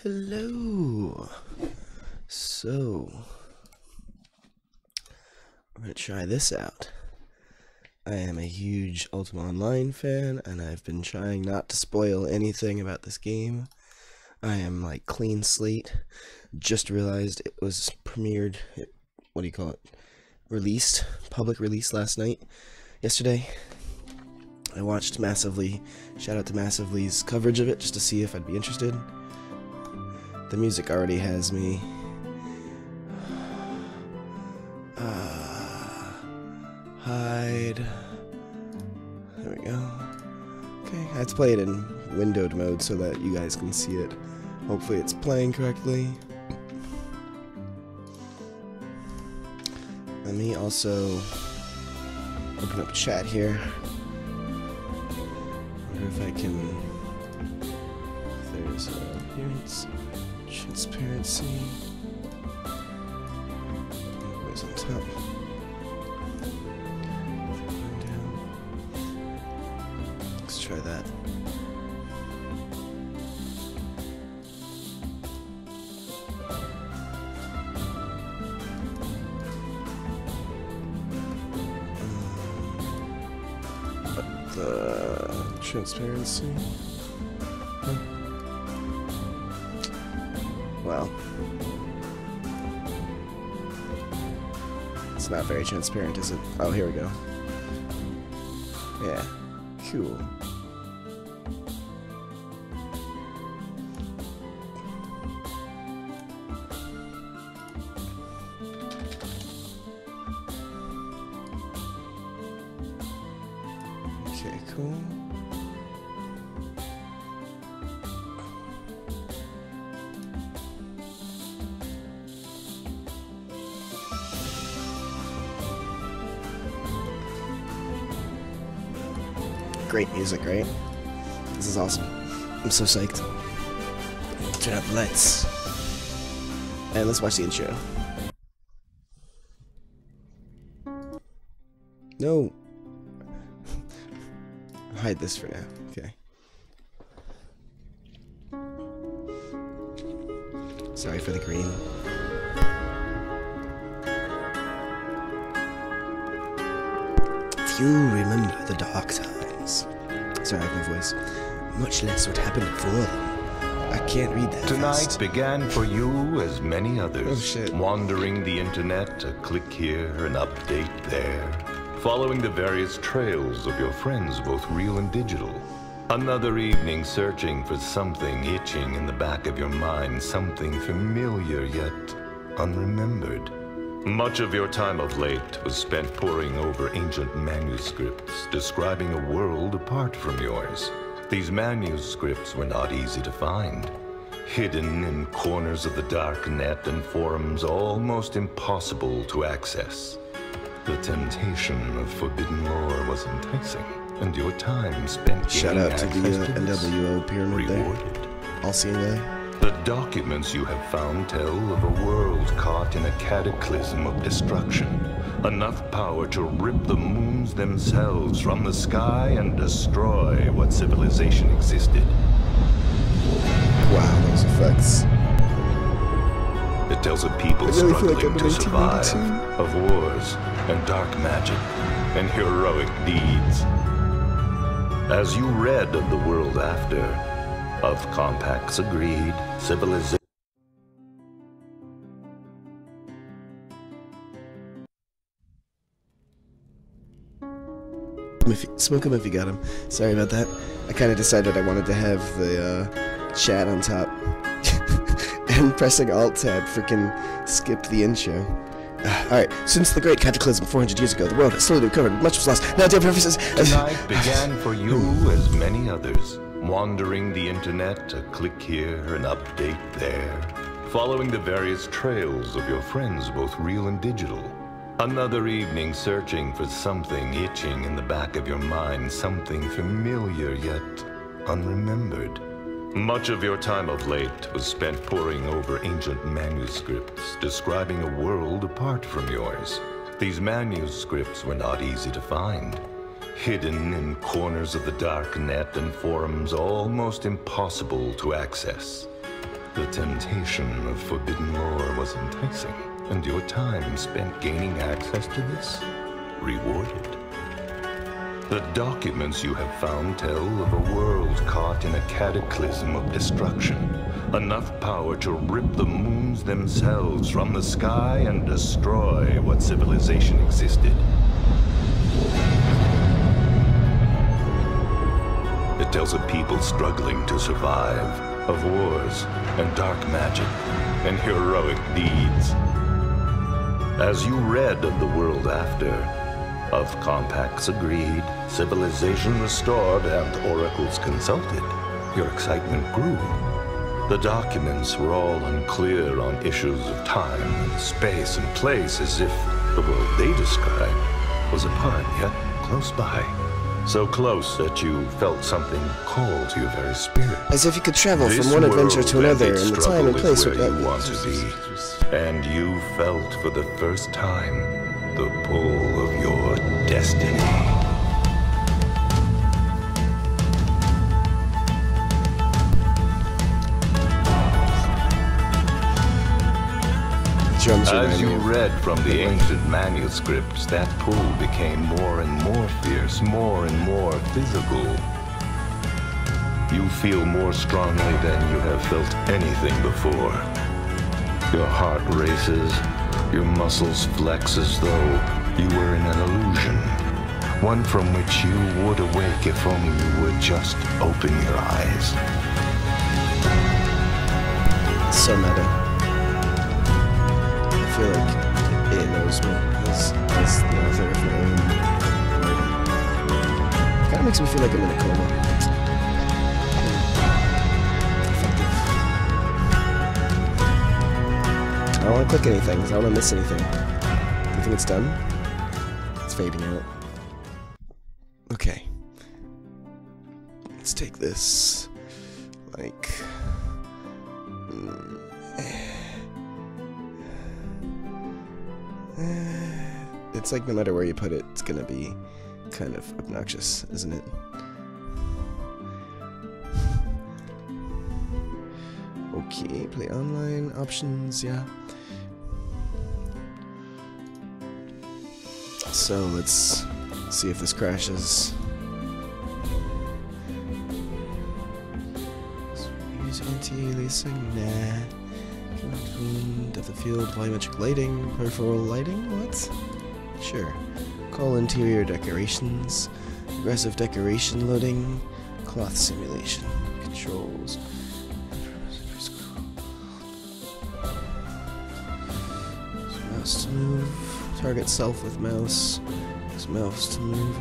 Hello. So, I'm going to try this out. I am a huge Ultima Online fan, and I've been trying not to spoil anything about this game. I am like clean slate. Just realized it was premiered, what do you call it? Released, public release yesterday. I watched Massively, shout out to Massively's coverage of it just to see if I'd be interested. The music already has me. Hide. There we go. Okay, I have to play it in windowed mode so that you guys can see it. Hopefully it's playing correctly. Let me also open up chat here. Wonder if I can... There's appearance, transparency. Where's on top? Let's try that. Transparency. Huh. Well, it's not very transparent, is it? Oh, here we go. Yeah, cool. Okay, cool. Great music, right? This is awesome. I'm so psyched. Turn out the lights. And let's watch the intro. No. Hide this for now. Okay. Sorry for the green. If you remember the dark times. Sorry, I have no voice. Much less what happened before them. I can't read that Tonight fast. began for you as many others. Oh, shit. Wandering the internet, a click here, an update there. Following the various trails of your friends, both real and digital. Another evening searching for something itching in the back of your mind, something familiar yet unremembered. Much of your time of late was spent poring over ancient manuscripts, describing a world apart from yours. These manuscripts were not easy to find. Hidden in corners of the dark net and forums almost impossible to access. The temptation of forbidden lore was enticing, and your time spent Shout out to the this NWO pyramid rewarded. there. All seeing that. The documents you have found tell of a world caught in a cataclysm of destruction. Enough power to rip the moons themselves from the sky and destroy what civilization existed. Wow, those effects. It tells of people I really feel like struggling I'm to in survive, 1882. of wars and dark magic and heroic deeds. As you read of the world after, of compacts agreed, civilization. Smoke him if you got him. Sorry about that. I kind of decided I wanted to have the chat on top. And pressing Alt-Tab freaking skipped the intro. Alright, since the great cataclysm 400 years ago, the world has slowly recovered. Much was lost. Now, dear professors... Tonight began for you as many others. Wandering the internet, a click here, an update there. Following the various trails of your friends, both real and digital. Another evening searching for something itching in the back of your mind, something familiar yet unremembered. Much of your time of late was spent poring over ancient manuscripts, describing a world apart from yours. These manuscripts were not easy to find. Hidden in corners of the dark net and forums almost impossible to access. The temptation of forbidden lore was enticing, and your time spent gaining access to this rewarded. The documents you have found tell of a world caught in a cataclysm of destruction. Enough power to rip the moons themselves from the sky and destroy what civilization existed. It tells of people struggling to survive, of wars and dark magic and heroic deeds. As you read of the world after, of compacts agreed, civilization restored, and oracles consulted, your excitement grew. The documents were all unclear on issues of time and space and place, as if the world they described was apart yet close by. So close that you felt something call to your very spirit. As if you could travel from one adventure to another in the time and place where you want to be. And you felt for the first time the pull of your destiny. As you read from the ancient manuscripts, that pull became more and more fierce, more and more physical. You feel more strongly than you have felt anything before. Your heart races, your muscles flex as though you were in an illusion, one from which you would awake if only you would just open your eyes. So meta. I feel like it knows me as the author of my own writing. Kinda makes me feel like I'm in a coma. Effective. I don't want to click anything because I don't want to miss anything. Do you think it's done? It's fading out. Okay. Let's take this. Like... It's like no matter where you put it, it's gonna be kind of obnoxious, isn't it? Okay, play online options, yeah. So let's see if this crashes. Use anti-aliasing, nah. Depth of field, volumetric lighting, peripheral lighting, what? Sure. Call interior decorations, aggressive decoration loading, cloth simulation, controls. Mouse to move, target self with mouse, use mouse to move,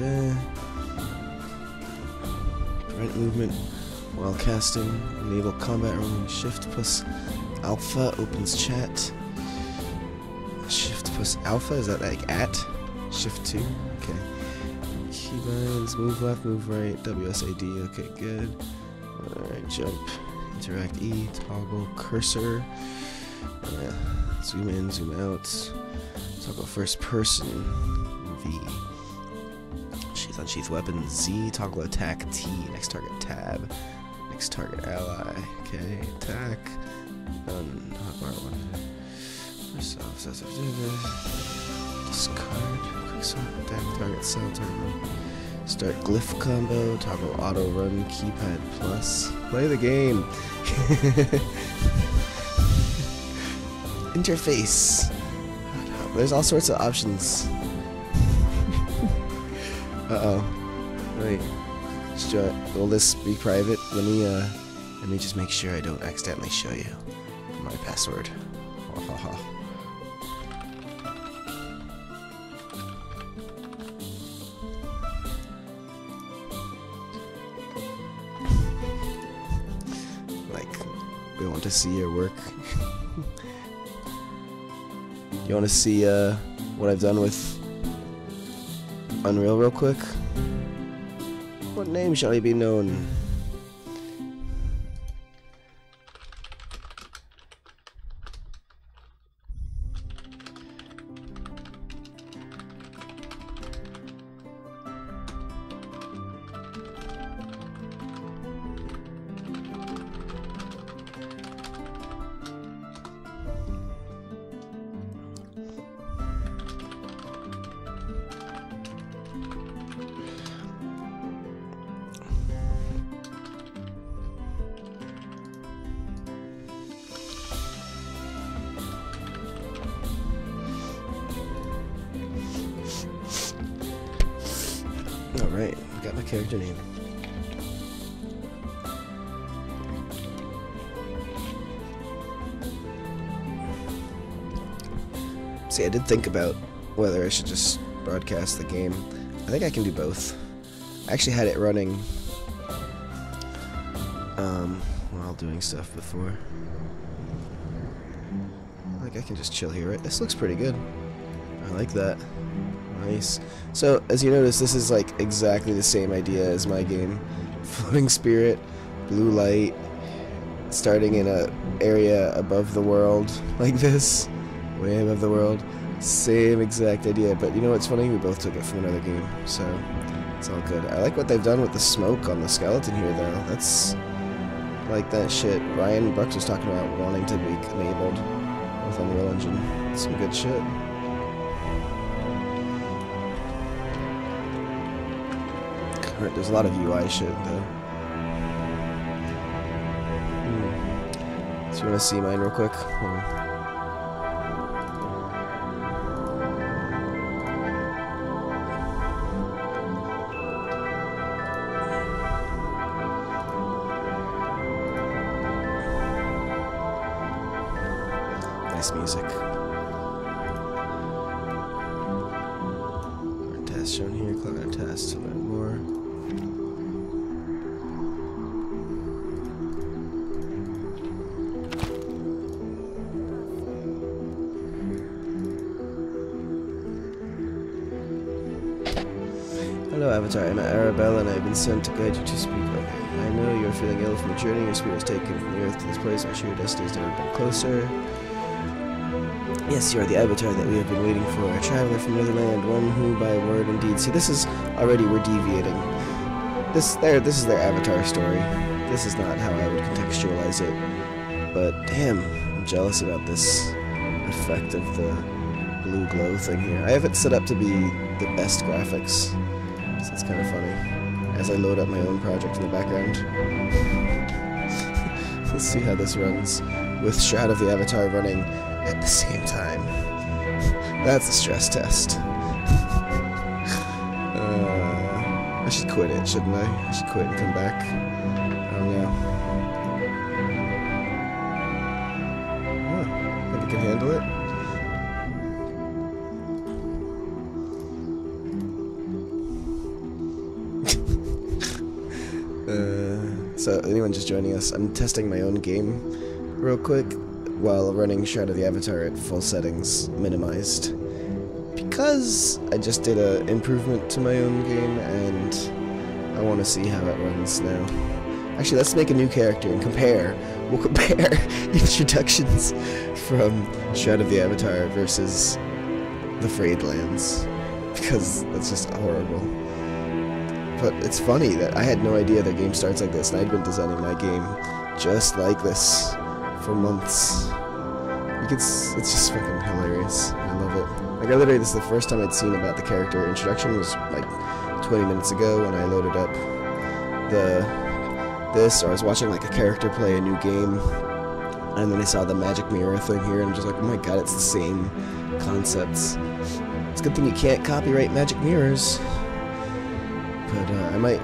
Prevent movement while casting, enable combat rolling, shift plus alpha opens chat. Shift plus alpha, is that like at? Shift 2, okay. Keybinds, move left, move right, WSAD, okay, good. Alright, jump, interact E, toggle cursor, zoom in, zoom out, toggle first person, V. Sheath unsheath weapon, Z, toggle attack T, next target tab, next target ally, okay, attack, hotbar one. Discard, quick swap, attack, target cell, target. Start glyph combo, toggle auto run, keypad plus. Play the game. Interface. There's all sorts of options. Uh-oh. Wait. Will this be private? Let me just make sure I don't accidentally show you my password. We want to see your work. You want to see what I've done with Unreal real quick? What name shall he be known? character name. See, I did think about whether I should just broadcast the game. I think I can do both. I actually had it running while doing stuff before. Like, I can just chill here, right? This looks pretty good. I like that. Nice. So, as you notice, this is like exactly the same idea as my game. Floating spirit, blue light, starting in a area above the world, like this, way above the world. Same exact idea, but you know what's funny? We both took it from another game, so it's all good. I like what they've done with the smoke on the skeleton here, though. That's like that shit Ryan Brooks was talking about wanting to be enabled with Unreal Engine. Some good shit. Alright, there's a lot of UI shit, though. So you want to see mine real quick? Nice music. Our test shown here. Click on test to learn more. Hello, Avatar. I'm Arabella, and I've been sent to guide you to speak. Okay. I know you're feeling ill from the journey. Your spirit was taken from the earth to this place. I'm sure your destiny's never been closer. Yes, you are the Avatar that we have been waiting for, a traveler from another land, one who by word and deed. See, this is already, we're deviating. This is their Avatar story. This is not how I would contextualize it. But damn, I'm jealous about this effect of the blue glow thing here. I have it set up to be the best graphics, so it's kind of funny. As I load up my own project in the background. Let's see how this runs with Shroud of the Avatar running at the same time. That's a stress test. I should quit it, shouldn't I? I should quit and come back. I don't know. Oh, think I can handle it? So, anyone just joining us, I'm testing my own game real quick while running Shroud of the Avatar at full settings, minimized. Because I just did an improvement to my own game, and I want to see how it runs now. Actually, let's make a new character and compare. We'll compare introductions from Shroud of the Avatar versus the Frayed Lands, because that's just horrible. But it's funny that I had no idea the game starts like this, and I'd been designing my game just like this for months. It's just fucking hilarious. I love it. Like, I literally, this is the first time I'd seen about the character introduction was like 20 minutes ago when I loaded up this, or I was watching like a character play a new game, and then I saw the magic mirror thing here, and I'm just like, oh my god, it's the same concepts. It's a good thing you can't copyright magic mirrors. But I might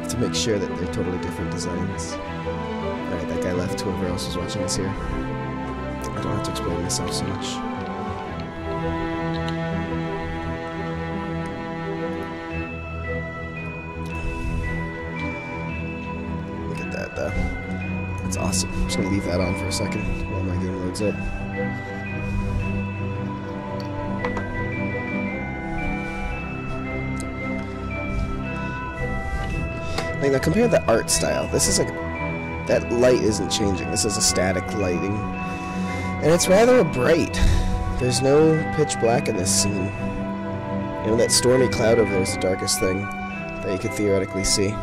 have to make sure that they're totally different designs. Alright, that guy left. Whoever else was watching this here. I don't have to explain myself so much. Look at that, though. That's awesome. I'm just going to leave that on for a second while my game loads up. Like, now compare the art style. This is like, that light isn't changing. This is a static lighting. And it's rather bright. There's no pitch black in this scene. You know, that stormy cloud over there is the darkest thing that you could theoretically see.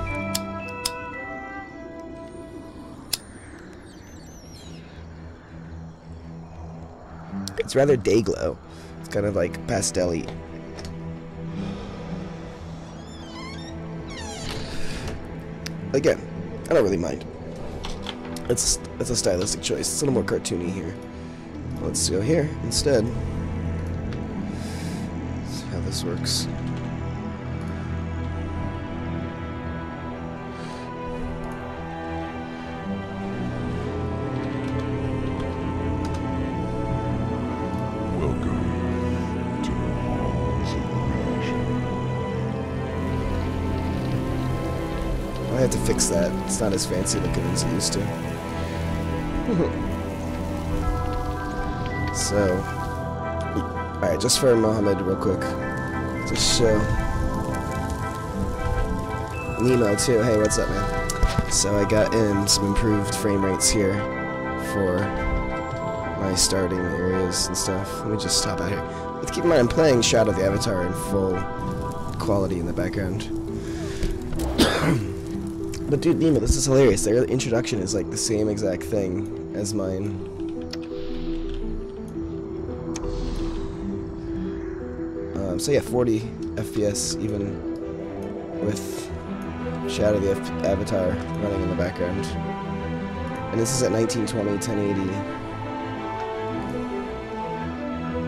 It's rather day glow. It's kind of like pastel-y. Again, I don't really mind. It's a stylistic choice. It's a little more cartoony here. Let's go here instead. Let's see how this works. had to fix that. It's not as fancy looking as it used to. So, alright, just for Mohammed real quick. Just show Nemo too. Hey, what's up, man? So I got in some improved frame rates here for my starting areas and stuff. Let me just stop out here. But keep in mind, I'm playing Shroud of the Avatar in full quality in the background. But dude, Nemo, this is hilarious. Their introduction is like the same exact thing as mine. So yeah, 40 FPS even with Shadow of the Avatar running in the background. And this is at 1920, 1080.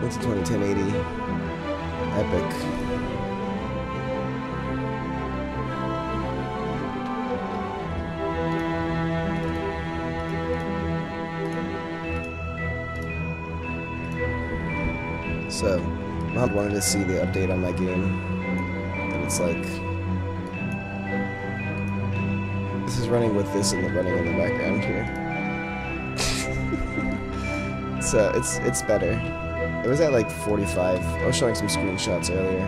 1920, 1080. Epic. So, Mom wanted to see the update on my game, and it's like, this is running with this and the running in the background here. So, it's better. It was at like 45. I was showing some screenshots earlier.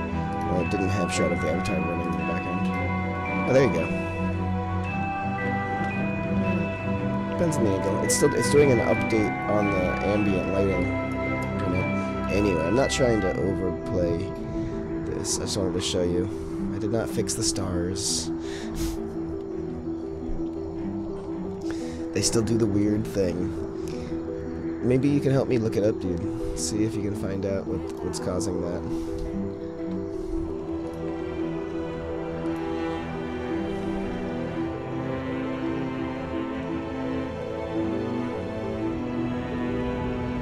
Well, it didn't have Shroud of the Avatar running in the background. Oh, there you go. Depends on the angle. It's doing an update on the ambient lighting. Anyway, I'm not trying to overplay this. I just wanted to show you. I did not fix the stars. They still do the weird thing. Maybe you can help me look it up, dude. See if you can find out what's causing that.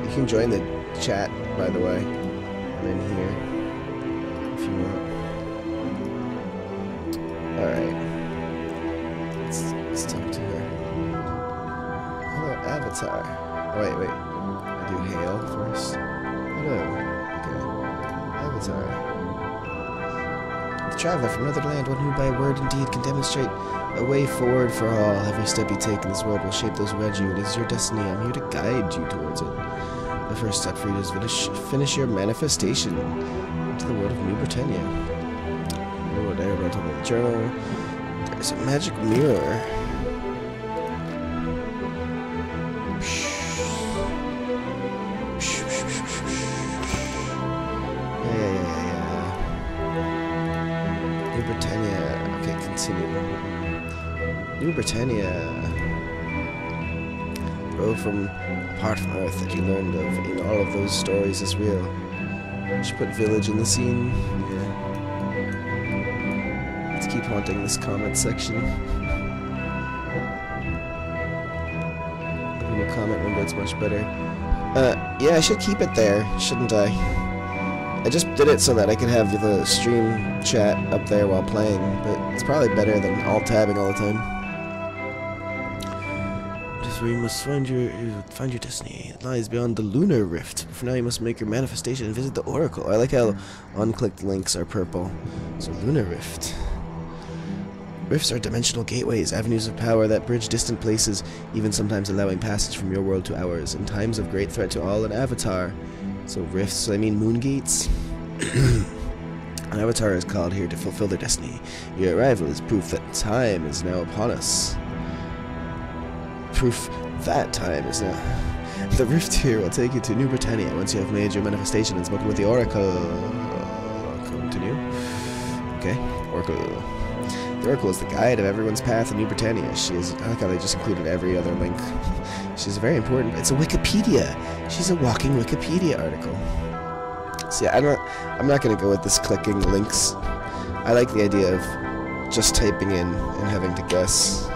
You can join the chat, by the way. I'm in here if you want. Alright. Let's talk to her. Hello, Avatar. Oh, wait. I do hail first. Hello. Okay. Avatar. The traveler from another land, one who by word and deed can demonstrate a way forward for all. Every step you take in this world will shape those around you. It is your destiny. I'm here to guide you towards it. The first step for you is finish your manifestation into the world of New Britannia. Oh, there, wrote on the journal. There's a magic mirror. Yeah. New Britannia. Okay, continue. New Britannia. From apart from Earth that you learned of in all of those stories is real. I should put village in the scene. Yeah. Let's keep haunting this comment section. Open your comment window, it's much better. Yeah, I should keep it there, shouldn't I? I just did it so that I could have the stream chat up there while playing, but it's probably better than alt-tabbing all the time. Where you must find your destiny. It lies beyond the lunar rift. For now, you must make your manifestation and visit the oracle. I like how unclicked links are purple. So, lunar rift. Rifts are dimensional gateways, avenues of power that bridge distant places, even sometimes allowing passage from your world to ours. In times of great threat to all, an avatar. So, rifts, I mean moon gates. An avatar is called here to fulfill their destiny. Your arrival is proof that time is now upon us. Proof that time is now. The rift here will take you to New Britannia once you have made your manifestation and spoken with the oracle. Continue. Okay, oracle. The oracle is the guide of everyone's path in New Britannia. She is. I like how they just included every other link. She's very important. It's a Wikipedia. She's a walking Wikipedia article. So yeah, I'm not gonna go with this clicking links. I like the idea of just typing in and having to guess.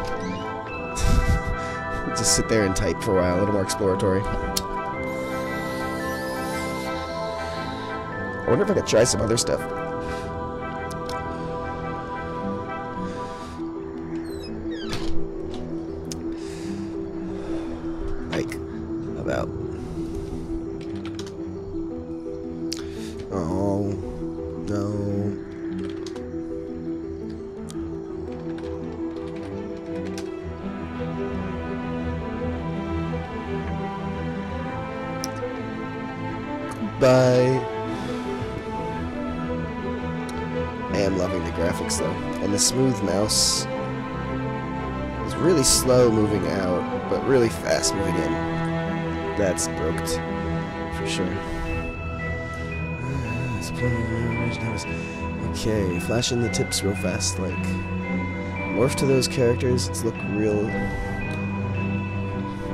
Just sit there and type for a while, a little more exploratory. I wonder if I could try some other stuff. Like, about... Oh, no. Goodbye. I am loving the graphics though, and the smooth mouse is really slow moving out, but really fast moving in. That's broked, for sure. Okay, flashing the tips real fast, like morph to those characters. Let's look real.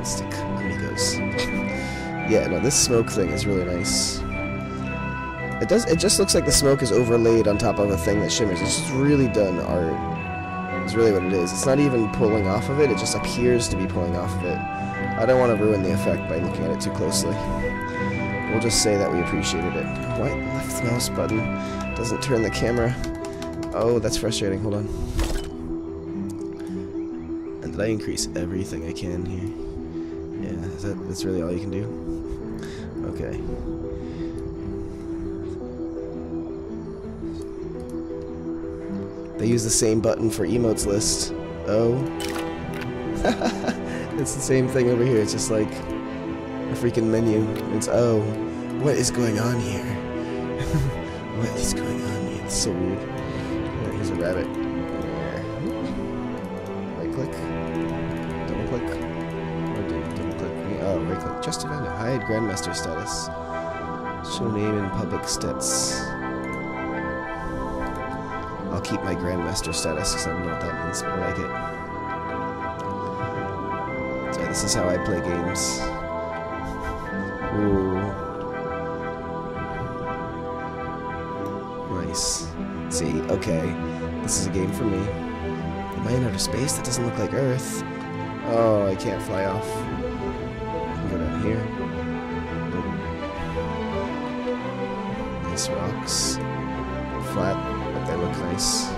Stick amigos. Yeah, no, this smoke thing is really nice. It just looks like the smoke is overlaid on top of a thing that shimmers. It's just really done art. It's really what it is. It's not even pulling off of it, it just appears to be pulling off of it. I don't want to ruin the effect by looking at it too closely. We'll just say that we appreciated it. What? Left mouse button doesn't turn the camera. Oh, that's frustrating. Hold on. And did I increase everything I can here? Yeah, that's really all you can do? Okay. They use the same button for emotes list. Oh. It's the same thing over here. It's just like a freaking menu. It's oh. What is going on here? What is going on here? It's so weird. Oh, here's a rabbit. Yeah. Right click. Double click. Or double click. Oh, right click. Just event. Hide Grandmaster status. Show name in public stats. I'll keep my Grandmaster status because I don't know what that means, but I like it. So this is how I play games. Ooh. Nice. See, okay. This is a game for me. Am I in outer space? That doesn't look like Earth. Oh, I can't fly off. I can go down here. Nice rocks. Flat. They look nice. They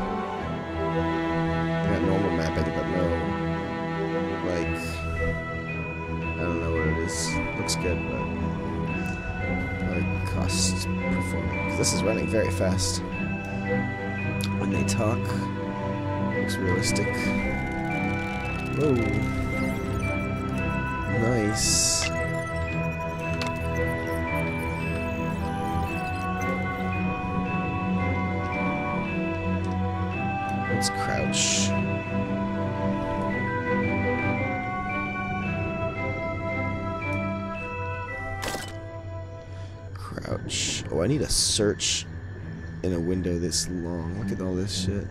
got normal mapping, but no, like, I don't know what it is. Looks good, but like cost performing. Because this is running very fast. When they talk, looks realistic. Whoa, nice. Let's crouch. Crouch. Oh, I need a search in a window this long. Look at all this shit.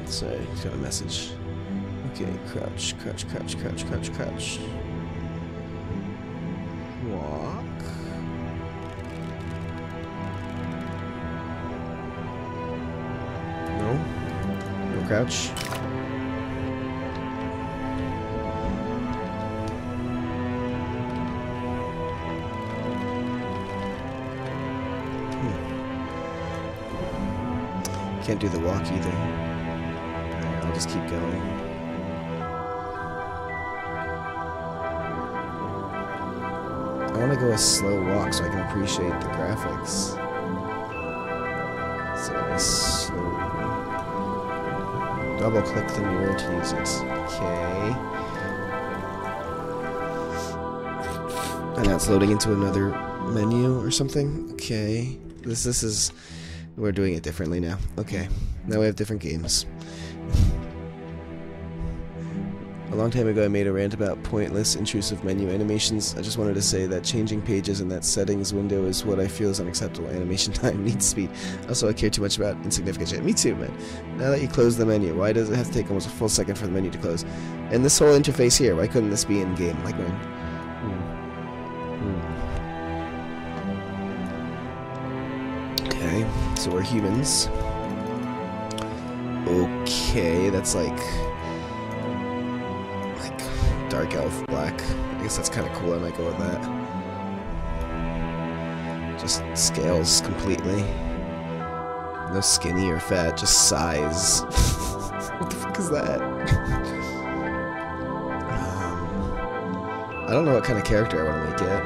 Sorry, he's got a message. Okay, crouch, crouch, crouch, crouch, crouch, crouch. Walk. No? No crouch? Can't do the walk either. I'll just keep going. I want to go a slow walk so I can appreciate the graphics. So nice slow. Double click the mirror to use it. Okay. And now it's loading into another menu or something. Okay. This is we're doing it differently now. Okay. Now we have different games. A long time ago I made a rant about pointless, intrusive menu animations. I just wanted to say that changing pages in that settings window is what I feel is unacceptable. Animation time needs speed. Also, I care too much about insignificant shit. Me too, man. Now that you close the menu, why does it have to take almost a full second for the menu to close? And this whole interface here, why couldn't this be in-game? Like when... Okay, so we're humans. Okay, that's like dark elf black. I guess that's kind of cool. I might go with that. Just scales completely. No skinny or fat, just size. What the fuck is that? I don't know what kind of character I want to make yet.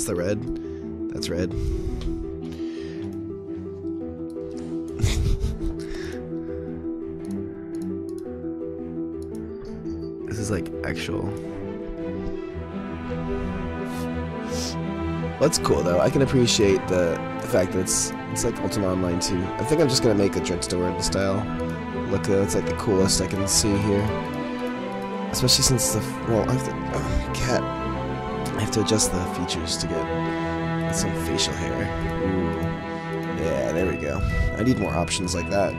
the red. That's red. This is like actual. Well, that's cool though. I can appreciate the fact that it's like Ultima Online too. I think I'm just gonna make a Dreadstone style look though. It's like the coolest I can see here. Especially since the well, I have to cat. I have to adjust the features to get some facial hair. Ooh. Yeah, there we go. I need more options like that.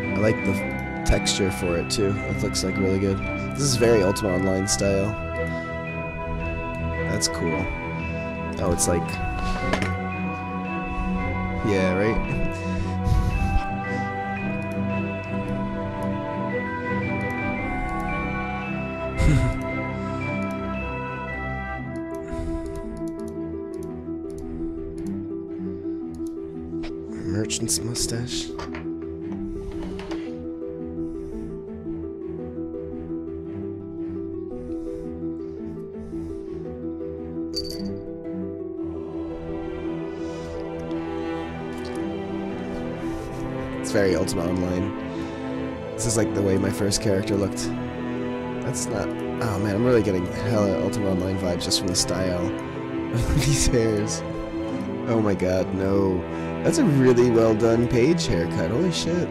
I like the texture for it too. It looks like really good. This is very Ultima Online style. That's cool. Oh, it's like... Yeah, right? Merchant's mustache. It's very Ultima Online. This is like the way my first character looked. That's not... Oh man, I'm really getting hella Ultima Online vibes just from the style of these hairs. Oh my god, no. That's a really well done page haircut. Holy shit.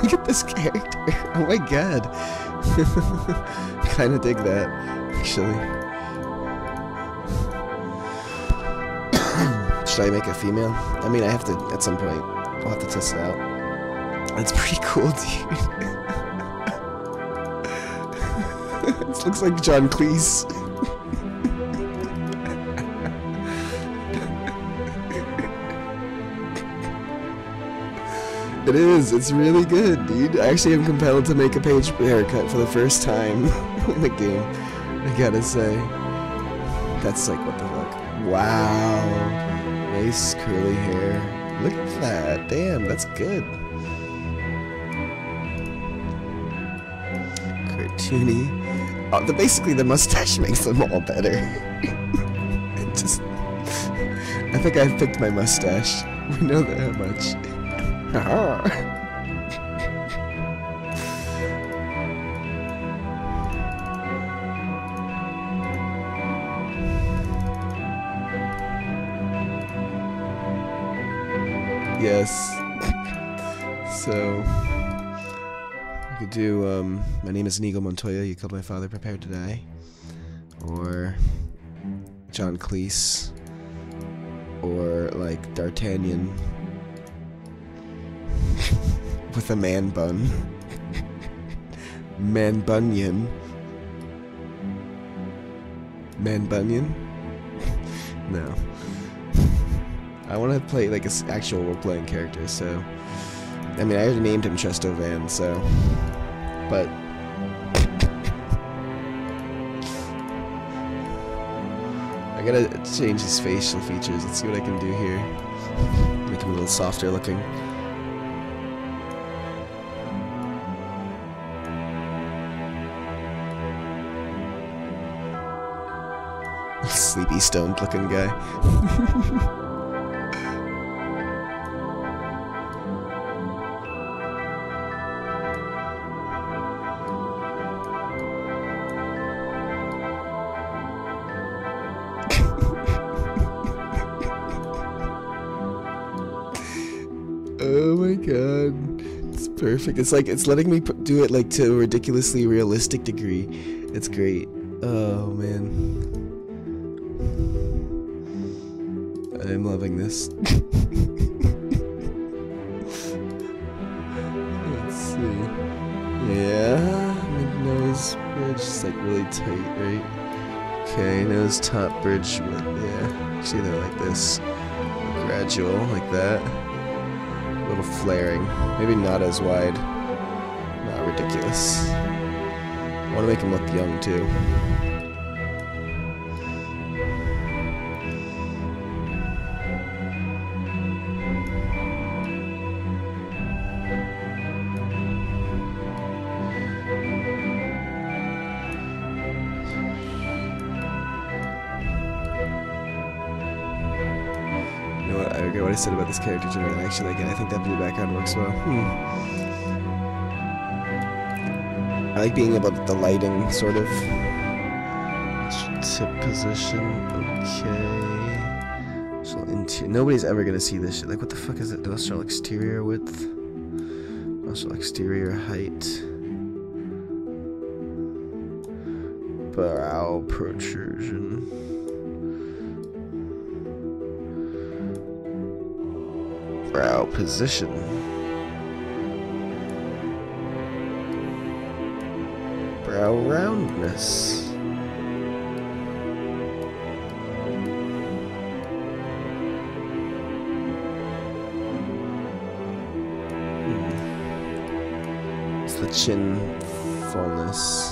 Look at this character. Oh my god. Kinda dig that, actually. Should I make a female? I mean, I have to, at some point. I'll have to test it out. That's pretty cool, dude. This looks like John Cleese. It is. It's really good, dude. I actually am compelled to make a page haircut for the first time in the game. I gotta say. That's like, what the fuck? Wow. Nice curly hair. Look at that. Damn, that's good. Cartoony. Oh, basically the mustache makes them all better. It just... I think I've picked my mustache. We know that much. Yes. So you could do my name is Inigo Montoya, you killed my father, prepare to die. Or John Cleese. Or like D'Artagnan. With a man bun. Man Bunyan. Man Bunyan? No. I want to play like an actual role-playing character, so... I mean, I already named him Chesto Van, so... But... I gotta change his facial features. Let's see what I can do here. Make him a little softer looking. Sleepy, stoned looking guy. Oh my god. It's perfect. It's like, it's letting me do it like to a ridiculously realistic degree. It's great. Oh man. I'm loving this. Let's see. Yeah, mid-nose bridge is like really tight, right? Okay, nose top bridge, but yeah. Actually, they're like this. Gradual, like that. A little flaring. Maybe not as wide. Not ridiculous. I want to make him look young too. regret what I said about this character during the action again. I think that blue background works well. I like being able to, the lighting, sort of. Tip position, okay. So nobody's ever gonna see this shit. Like, what the fuck is it? Nostril exterior width? Nostril exterior height? Brow protrusion. Brow position. Brow roundness. It's the chin fullness.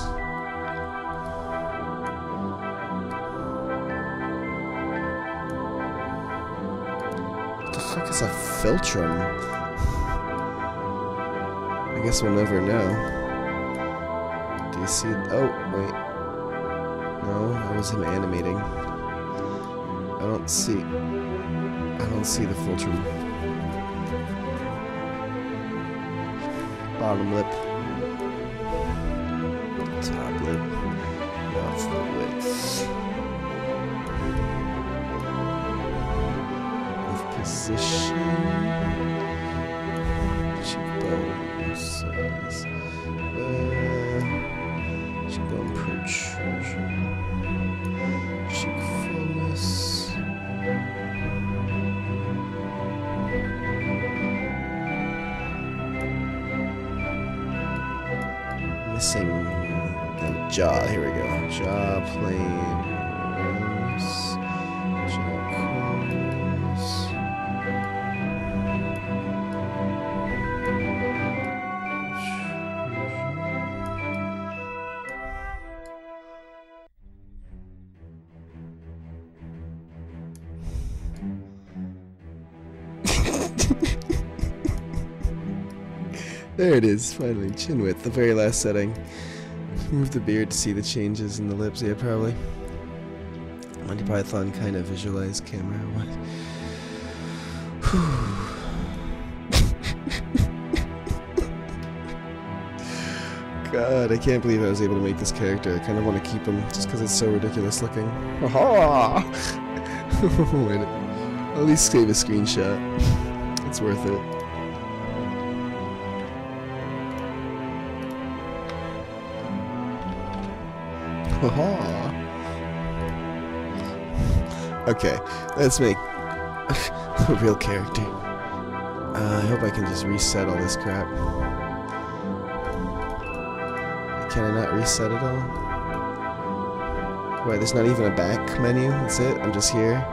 What the fuck is a philtrum? I guess we'll never know. Do you see? Oh, wait. No, that was him animating. I don't see the philtrum. Bottom lip. Top lip. That's the width. With position. Cheekbone size. Cheekbone protrusion. Cheek fullness. Missing the jaw. Here we go. Jaw plane. Jaw corners. There it is, finally. Chin width, the very last setting. Move the beard to see the changes in the lips. Yeah, probably. Monty Python kind of visualized camera. What? God, I can't believe I was able to make this character. I kind of want to keep him just because it's so ridiculous looking. Aha! Wait, I'll at least save a screenshot. It's worth it. Okay, let's make a real character. I hope I can just reset all this crap. Can I not reset it all? Wait, there's not even a back menu? That's it? I'm just here?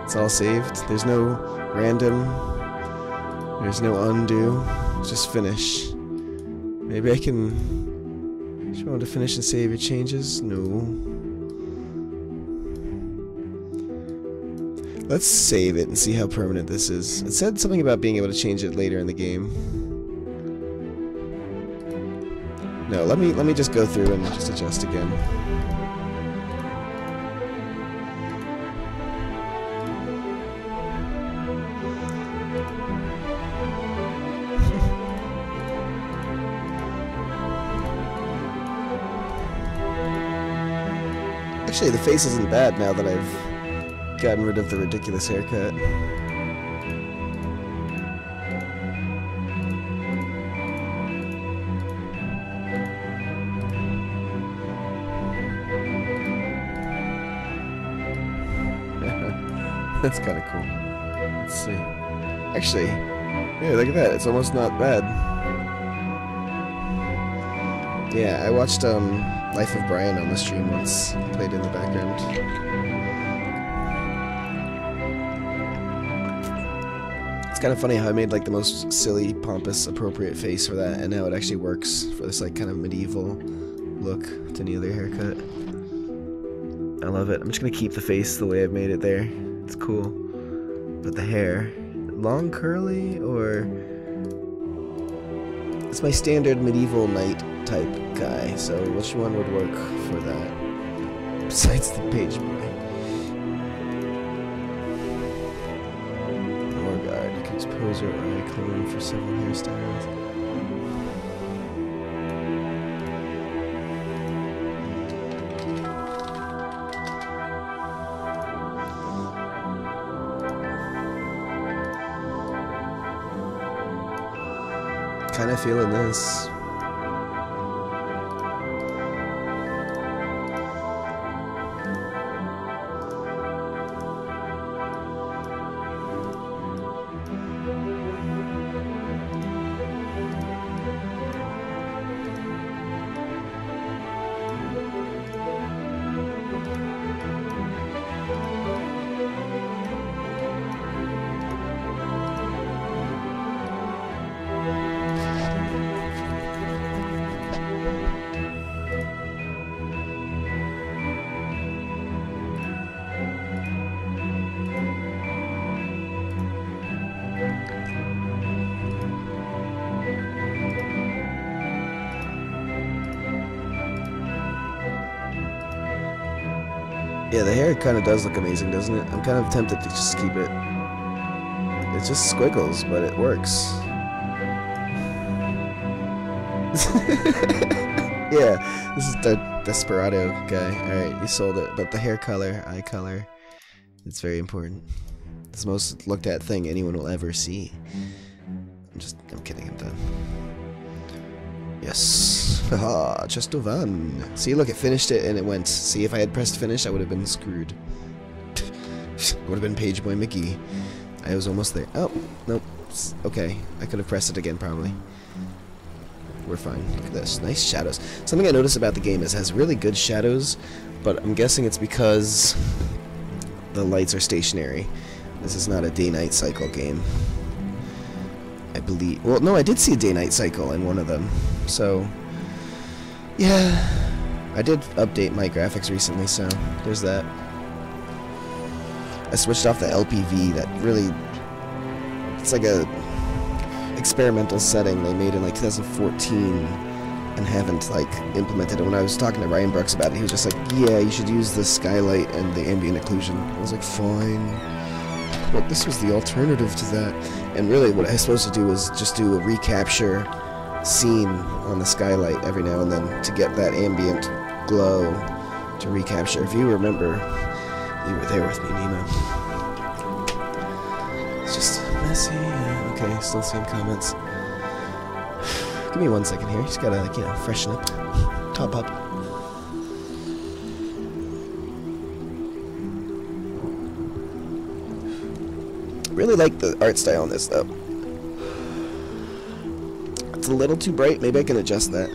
It's all saved? There's no random? There's no undo? Just finish. Maybe I can... Do you want to finish and save your changes? No. Let's save it and see how permanent this is. It said something about being able to change it later in the game. No, let me just go through and just adjust again. Actually, the face isn't bad now that I've gotten rid of the ridiculous haircut. That's kind of cool. Let's see. Actually, yeah, look at that. It's almost not bad. Yeah, I watched Life of Brian on the stream once. Played in the background. It's kind of funny how I made like the most silly, pompous, appropriate face for that, and now it actually works for this like kind of medieval look to any other haircut. I love it. I'm just gonna keep the face the way I've made it there. It's cool. But the hair, long curly or it's my standard medieval knight type guy, so which one would work for that? Besides the page boy. Or poser or icon for several hairstyles. Kinda feeling this. Yeah, the hair kind of does look amazing, doesn't it? I'm kind of tempted to just keep it. It's just squiggles, but it works. Yeah, this is the Desperado guy. Alright, you sold it. But the hair color, eye color, it's very important. It's the most looked at thing anyone will ever see. I'm kidding, I'm done. Yes. Haha, just one. See, look, it finished it and it went. See, if I had pressed finish, I would have been screwed. Would have been Page Boy McGee. I was almost there. Oh, nope. Okay, I could have pressed it again, probably. We're fine. Look at this. Nice shadows. Something I noticed about the game is it has really good shadows, but I'm guessing it's because the lights are stationary. This is not a day-night cycle game. I believe. Well, no, I did see a day-night cycle in one of them. So, yeah. I did update my graphics recently, so there's that. I switched off the LPV. That really... It's like a experimental setting they made in like 2014 and haven't like implemented it. When I was talking to Ryan Brooks about it, he was just like, yeah, you should use the skylight and the ambient occlusion. I was like, fine. But this was the alternative to that. And really what I was supposed to do was just do a recapture scene on the skylight every now and then to get that ambient glow to recapture. If you remember, you were there with me, Nemo. It's just messy. Okay, still seeing comments. Give me 1 second here. Just gotta, like, you know, freshen up. Top up. Really like the art style on this, though. It's a little too bright. Maybe I can adjust that.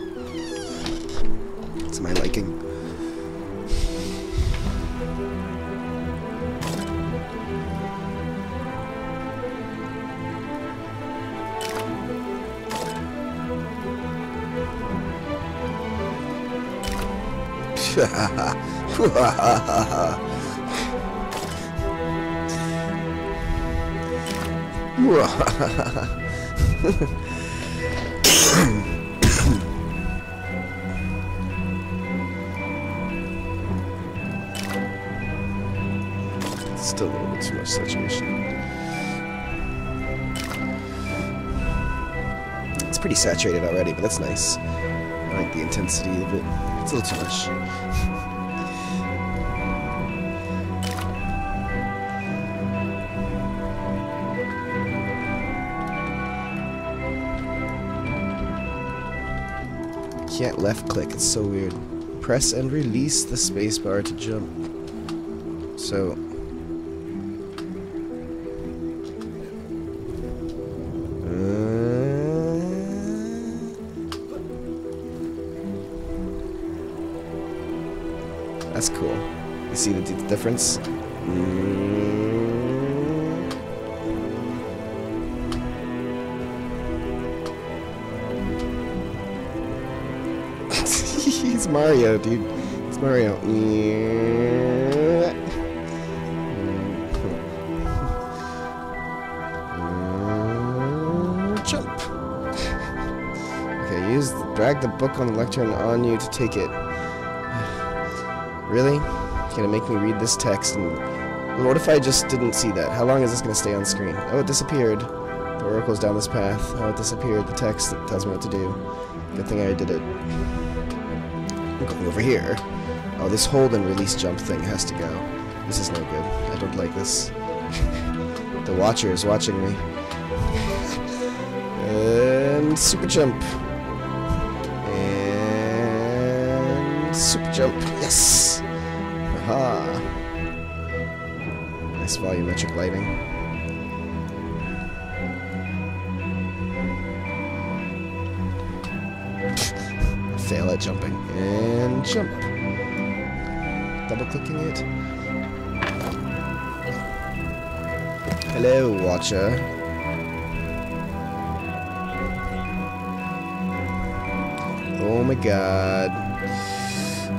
It's my liking. Still a little bit too much saturation. It's pretty saturated already, but that's nice. I like the intensity of it. It's a little too much. Can't left click, it's so weird. Press and release the spacebar to jump. So that's cool. You see the difference? He's Mario, dude. It's Mario. Jump. Okay, drag the book on the lectern on you to take it. Really? You're gonna make me read this text, and what if I just didn't see that? How long is this gonna stay on screen? Oh, it disappeared. The Oracle's down this path. Oh, it disappeared. The text that tells me what to do. Good thing I did it. I'm going over here. Oh, this hold and release jump thing has to go. This is no good. I don't like this. The Watcher is watching me. And super jump. And super jump. Yes! Aha! Nice volumetric lighting. Fail at jumping. And jump. Double clicking it. Hello, Watcher. Oh my god.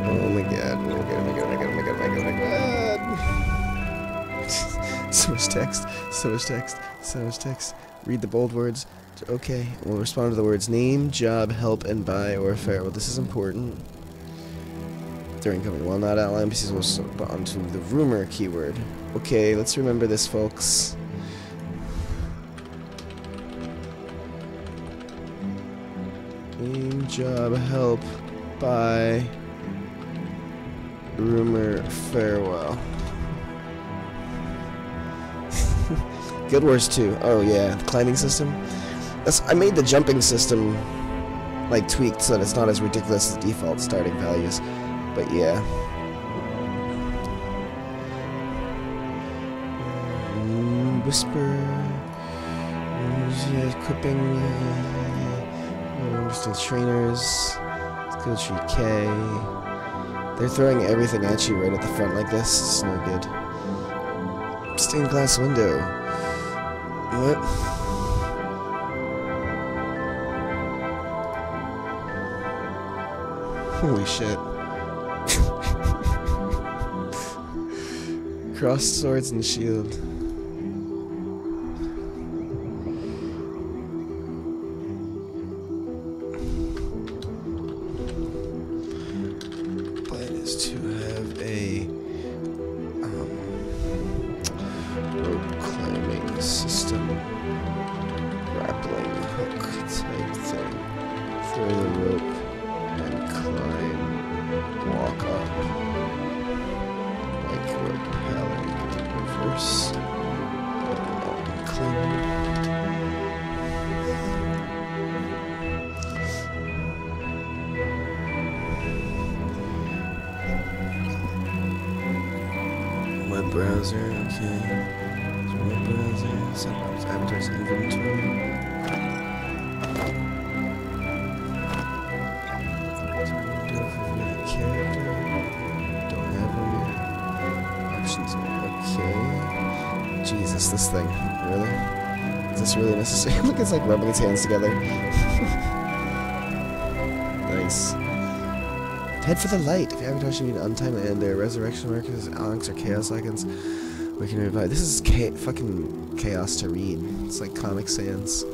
Oh my god. Oh my god, oh my god, oh my god, oh my god, oh my god, oh my god. So much text. So much text. So much text. Read the bold words. Okay, we'll respond to the words name, job, help, and buy or fare. Well, this is important. During coming, while not outlined, NPCs will respond to the rumor keyword. Okay, let's remember this, folks. Name, job, help, buy, rumor, farewell. Guild Wars 2. Oh yeah, the climbing system. I made the jumping system like tweaked so that it's not as ridiculous as default starting values. But yeah. Whisper. Equipping. Understand trainers. Skill tree K. They're throwing everything at you right at the front like this. It's no good. Stained glass window. What? Holy shit. Crossed swords and shield. Plan is to have a rope climbing system. Grappling hook type thing. Throw the rope and climb. Walk up. Like repelling. Reverse. Climb. Web browser, okay. Web browser, sometimes avatars inventory. Character. Don't have one yet. Options, okay. Jesus, this thing. Really? Is this really necessary? Look, it's like rubbing its hands together. Nice. Head for the light. If your avatar should be an untimely end, their resurrection markers, onyx, or chaos icons, we can revive. This is fucking chaos to read. It's like Comic Sans.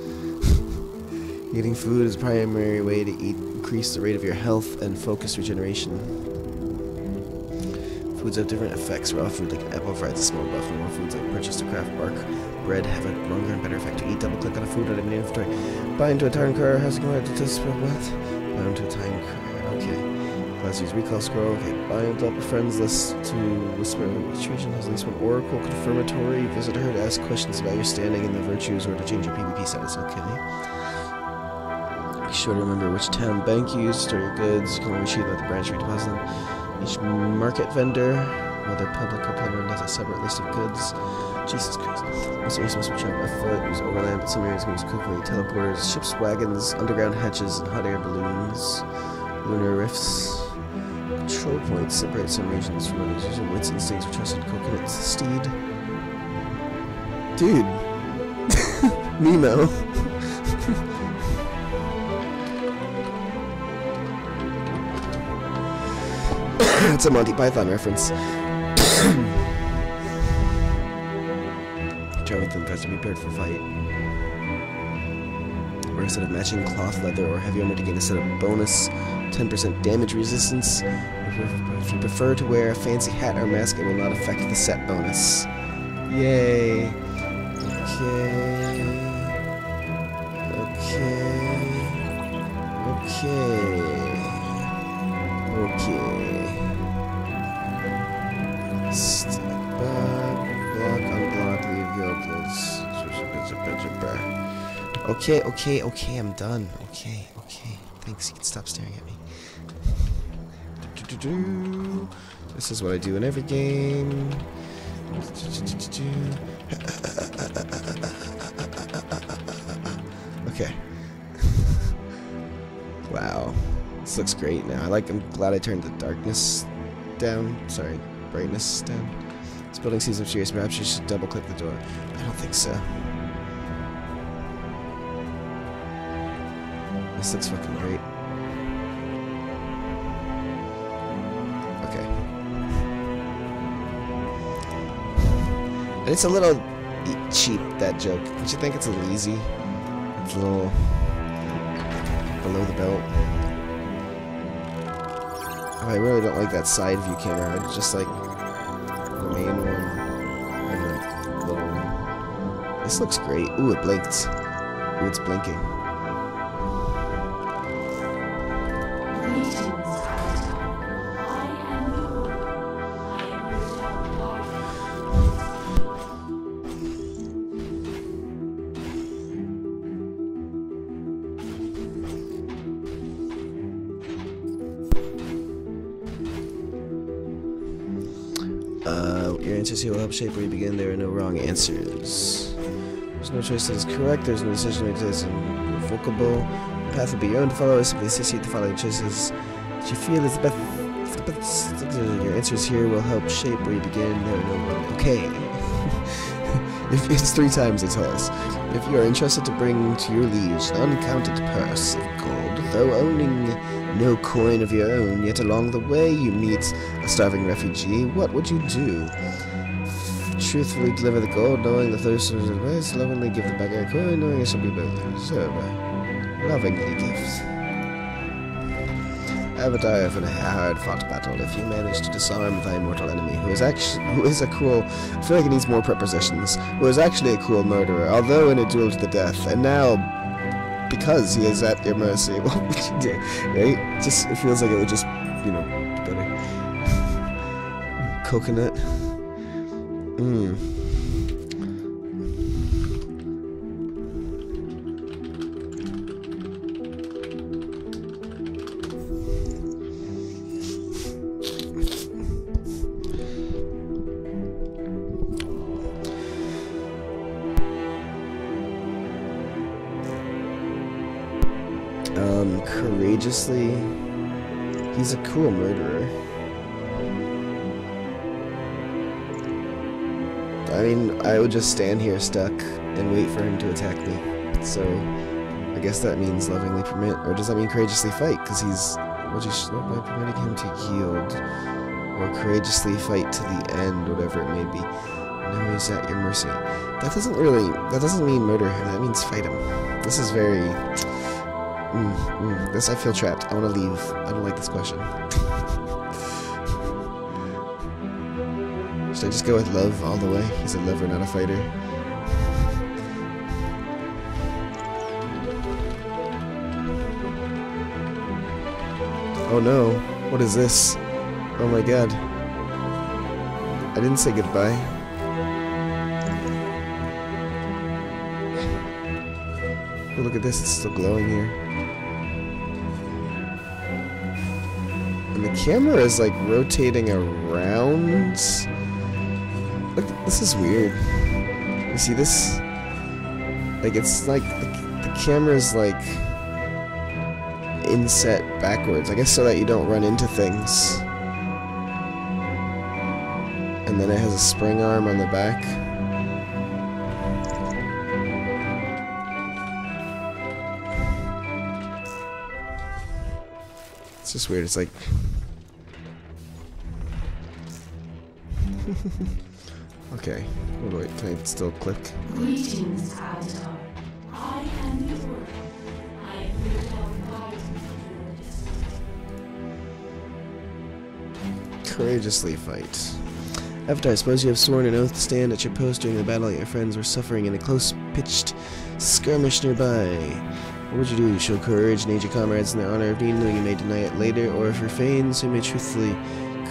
Eating food is the primary way to increase the rate of your health and focus regeneration. Foods have different effects. Raw food like an apple provides a small buff, and more foods like purchased to craft bark bread have a longer and better effect to eat. Double click on a food item in your inventory. Buy into a time car. How's it going to test what? Buy into a time car. Okay. Let's use recall scroll. Okay. Buy into up a friends list to whisper which region has at least one oracle confirmatory. Visit her to ask questions about your standing and the virtues or to change your PvP status. Okay. Be sure to remember which town bank you use to store your goods. You can only retrieve at the branch where you deposit them. Each market vendor, whether public or private, has a separate list of goods. Jesus Christ. Most areas must be traveled by foot, use overland, but some areas can use quickly. Teleporters, ships, wagons, underground hatches, and hot air balloons. Lunar rifts. Control points separate some regions from others. Use your wits and instincts for trusted coconut steed. Dude. Nemo. It's a Monty Python reference. Try with them, to be prepared for fight. Or instead of matching cloth leather or heavy armor to gain a set of bonus 10% damage resistance. If you prefer to wear a fancy hat or mask, it will not affect the set bonus. Yay. Okay. Step back, block, unblock, leave, go, close. Okay, I'm done. Okay. Thanks, you can stop staring at me. This is what I do in every game. Okay. Wow. This looks great now. I'm glad I turned the darkness down. Sorry, brightness down. This building seems mysterious. Perhaps you should double click the door. I don't think so. This looks fucking great. Okay. And it's a little cheap, that joke. Don't you think it's a little easy? It's a little below the belt. Oh, I really don't like that side view camera. I just like the main one and the little one. This looks great. Ooh, it blinked. Ooh, it's blinking. Your answers here will help shape where you begin. There are no wrong answers. There's no choice that is correct. There's no decision made that is irrevocable. The path will be your own to follow. I simply assist you to follow choices that you feel is the best. Your answers here will help shape where you begin. There are no wrong. Okay. If it's 3 times, they tell us. If you are interested to bring to your liege an uncounted purse of gold, though owning no coin of your own, yet along the way you meet a starving refugee, what would you do? Truthfully deliver the gold, knowing the thirst of the advice, lovingly give the beggar a coin, knowing it shall be both server. Lovingly gift. Avatar of a hard-fought battle. If you manage to disarm thy mortal enemy, who is a cruel, I feel like it needs more prepositions, who is actually a cruel murderer, although in a duel to the death, and now, because he is at your mercy, what would you do? Right? Just, it feels like it would just, you know, better. Coconut. Courageously, he's a cruel murderer. I mean, I would just stand here stuck and wait for him to attack me. So, I guess that means lovingly permit, or does that mean courageously fight? Because he's, would you start by permitting him to yield, or courageously fight to the end, whatever it may be. Now he's at your mercy. That doesn't mean murder him, that means fight him. This is very... This, I feel trapped. I want to leave. I don't like this question. Should I just go with love all the way? He's a lover, not a fighter. Oh no. What is this? Oh my god. I didn't say goodbye. Oh, look at this. It's still glowing here. And the camera is like rotating around. Look, this is weird. You see this? Like, it's like the camera's like inset backwards. I guess so that you don't run into things. And then it has a spring arm on the back. It's just weird. It's like... Okay. Oh, wait, can I still click? Greetings, Avatar. I am your... I am your guide. Courageously fight. Avatar, I suppose you have sworn an oath to stand at your post during the battle that your friends were suffering in a close-pitched skirmish nearby. What would you do? Show courage and aid your comrades in their honor of need, knowing you may deny it later, or if you're fain, so you may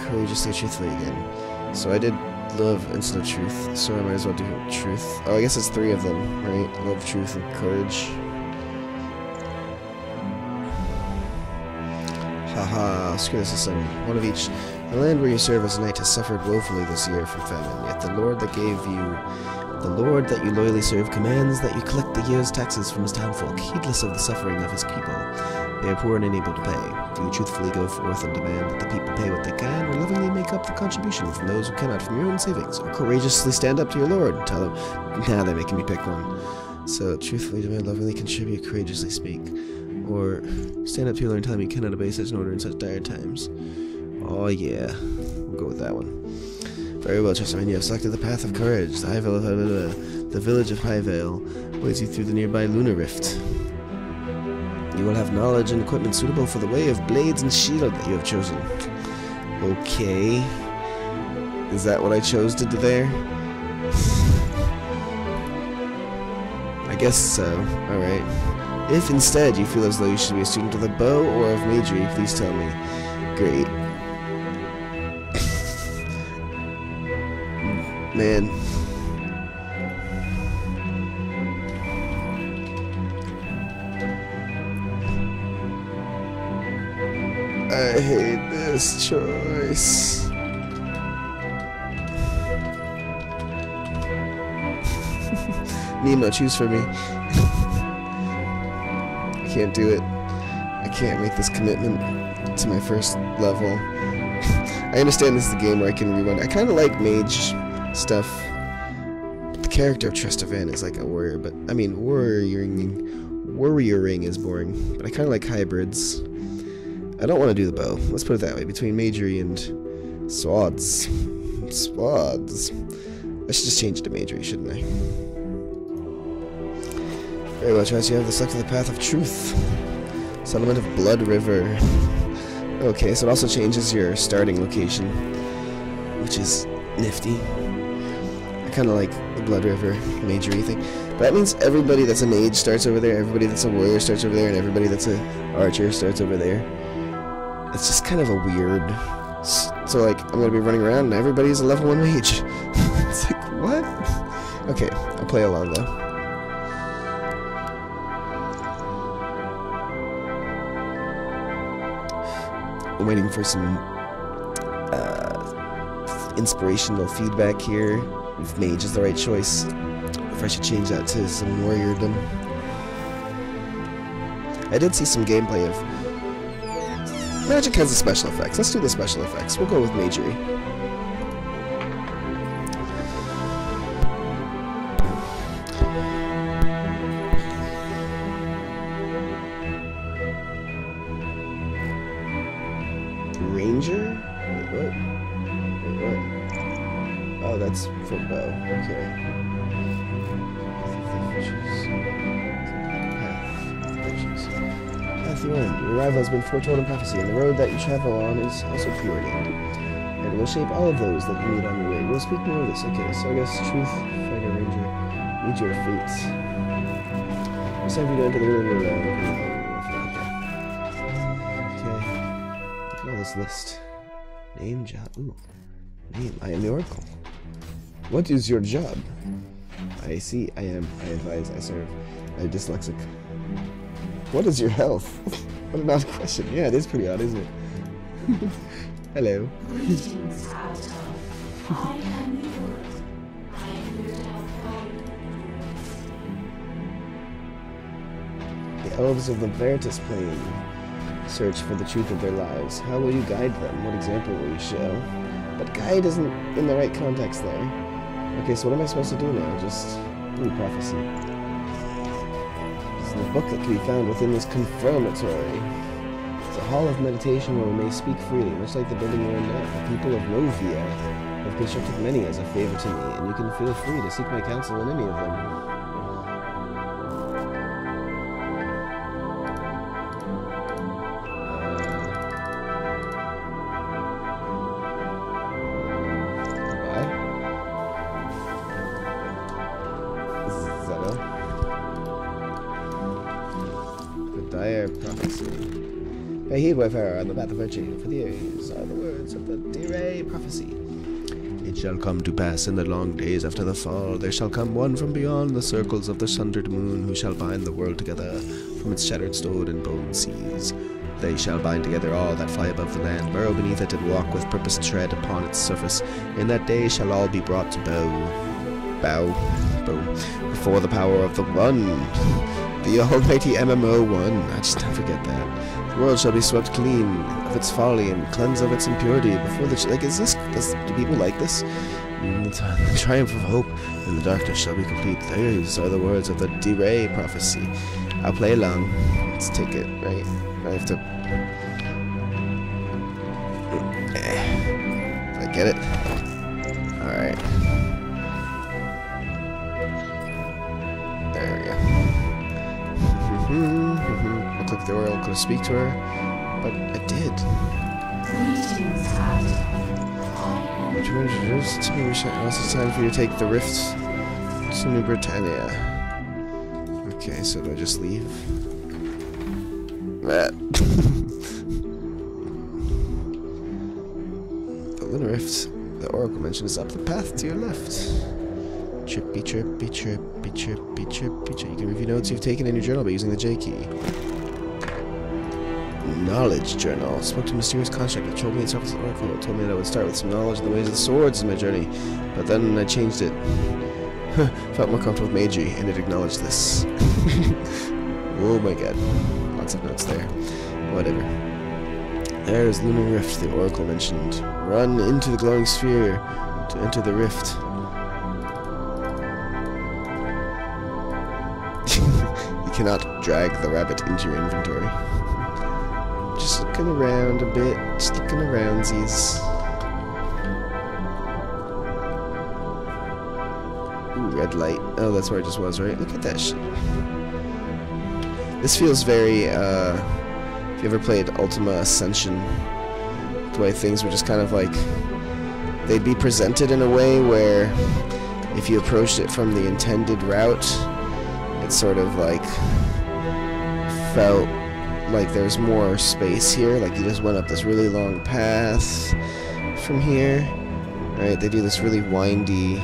courageously, truthfully again. So I did love instead of truth, so I might as well do truth. Oh, I guess it's 3 of them, right? Love, truth, and courage. Haha, screw this system. One of each. The land where you serve as a knight has suffered woefully this year from famine, yet the Lord that you loyally serve commands that you collect the year's taxes from his townfolk, heedless of the suffering of his people. They are poor and unable to pay. Do you truthfully go forth and demand that the people pay what they can, or lovingly make up the contribution from those who cannot from your own savings, or courageously stand up to your lord and tell them, now they're making me pick one. So, truthfully demand, lovingly contribute, courageously speak. Or, stand up to your lord and tell him you cannot obey such an order in such dire times. Oh yeah, we'll go with that one. Very well, Chesterman, you have selected the path of courage. The village of Highvale waits you through the nearby lunar rift. You will have knowledge and equipment suitable for the way of blades and shield that you have chosen. Okay. Is that what I chose to do there? I guess so. Alright. If instead you feel as though you should be a student of the bow or of magery, please tell me. Great. Man. I hate this choice. Nemo, choose for me. I can't do it. I can't make this commitment to my first level. I understand this is a game where I can rewind. I kind of like mage stuff. The character of Trestovan is like a warrior, but I mean warrioring is boring. But I kind of like hybrids. I don't want to do the bow. Let's put it that way. Between magery and swords. Swords. I should just change it to magery, shouldn't I? Very well, Travis. You have selected the path of truth. Settlement of Blood River. Okay, so it also changes your starting location, which is nifty. I kind of like the Blood River magery thing. But that means everybody that's a mage starts over there, everybody that's a warrior starts over there, and everybody that's a archer starts over there. It's just kind of a weird... So, like, I'm going to be running around and everybody's a level 1 mage. It's like, what? Okay, I'll play along, though. I'm waiting for some inspirational feedback here. If mage is the right choice. If I should change that to some warriordom. I did see some gameplay of... Magic has the special effects. Let's do the special effects. We'll go with magery. Ranger? Wait, what? Wait, what? Oh, that's for bow. Okay. Your arrival has been foretold in prophecy, and the road that you travel on is also preordained. And it will shape all of those that you meet on your way. We'll speak more of this. Okay, so I guess truth, fighter, ranger, meet your fates. It's time for you to enter the room. Okay. Look at all this list. Name, job. Ooh. Name. I am the Oracle. What is your job? I see. I advise. I serve. I'm dyslexic. What is your health? What an odd question. Yeah, it is pretty odd, isn't it? Hello. Greetings, Avatar. I am the Oracle. I am here to help guide you. The elves of the Veritas Plane search for the truth of their lives. How will you guide them? What example will you show? But guide isn't in the right context there. Okay, so what am I supposed to do now? Just... Ooh, prophecy. The book that can be found within this confirmatory. It's a hall of meditation where we may speak freely, much like the building we're in now. The people of Rovia have constructed many as a favor to me, and you can feel free to seek my counsel in any of them. prophecy. Pay heed, wayfarer, on the path of virtue, for these are the words of the Dire prophecy. It shall come to pass in the long days after the fall, there shall come one from beyond the circles of the sundered moon, who shall bind the world together from its shattered stone and bone seas. They shall bind together all that fly above the land, burrow beneath it, and walk with purpose tread upon its surface. In that day shall all be brought to bow, before the power of the One, the almighty MMO1. I just don't forget that. The world shall be swept clean of its folly and cleansed of its impurity before the... Like, do people like this? The triumph of hope in the darkness shall be complete. Those are the words of the D-Ray prophecy. I'll play along. Let's take it, right? I have to... Did I get it? Alright. There we go. I'll click the oracle to speak to her, but I did. Greetings, Admiral. Which one is it? It's time for you to take the rift to New Britannia. Okay, so do I just leave? That. The Lunar Rift, the oracle mentioned, is up the path to your left. Trippy, trippy, trippy, trippy, trippy, trippy. You can review notes you've taken in your journal by using the J key. Knowledge journal. Spoke to a mysterious construct that told me it's opposite oracle. It told me that I would start with some knowledge of the ways of the swords in my journey, but then I changed it. Felt more comfortable with Meiji, and it acknowledged this. Oh my god. Lots of notes there. Whatever. There's Lunar Rift, the oracle mentioned. Run into the glowing sphere to enter the rift. You cannot drag the rabbit into your inventory. Just looking around a bit. Just looking aroundsies. Ooh, red light. Oh, that's where I just was, right? Look at that shit. This feels very, if you ever played Ultima Ascension, the way things were just kind of like, they'd be presented in a way where if you approached it from the intended route, it sort of like felt like there's more space here, like you just went up this really long path from here, right? They do this really windy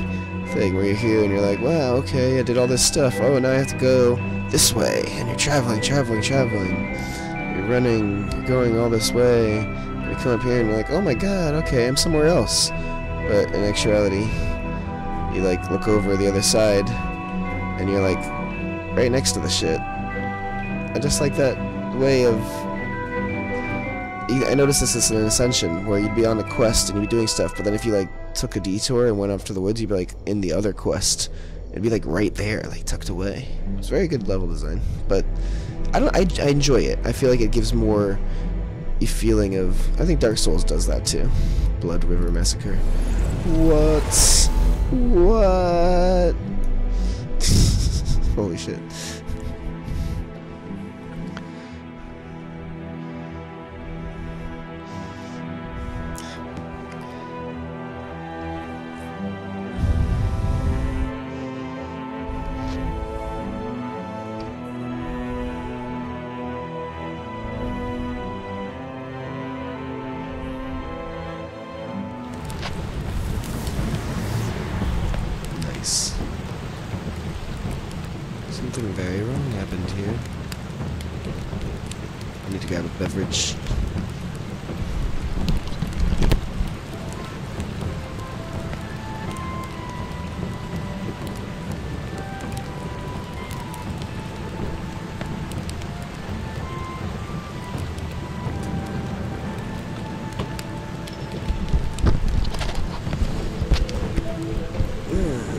thing where you're here and you're like, wow, okay, I did all this stuff, oh, now I have to go this way, and you're traveling, you're running, you're going all this way, and you come up here and you're like, oh my god, okay, I'm somewhere else, but in actuality, you like look over the other side, and you're like right next to the shit. I just like that way of... I noticed this in an Ascension, where you'd be on a quest and you'd be doing stuff, but then if you like took a detour and went off to the woods, you'd be like in the other quest. It'd be like right there, like tucked away. It's very good level design, but I enjoy it. I feel like it gives more a feeling of... I think Dark Souls does that too. Blood River Massacre. What? Holy shit. Something very wrong happened here. I need to grab a beverage.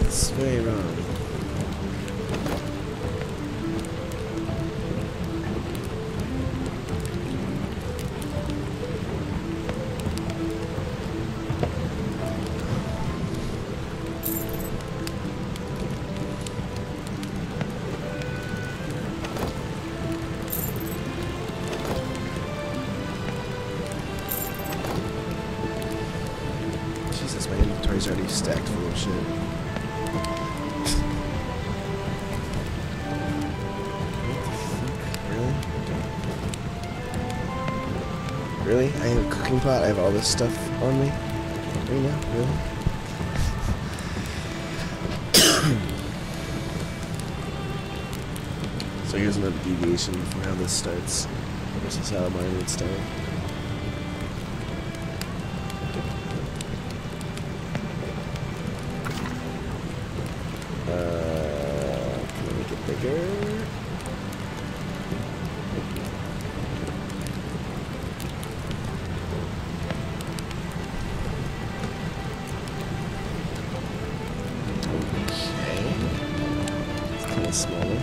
It's very wrong. Jesus, my inventory's already stacked full of shit. What the fuck? Really? Really? I have a cooking pot? I have all this stuff on me? Right now? Really? So here's another deviation from how this starts. This is how mine would start. Can I make it bigger? Smaller.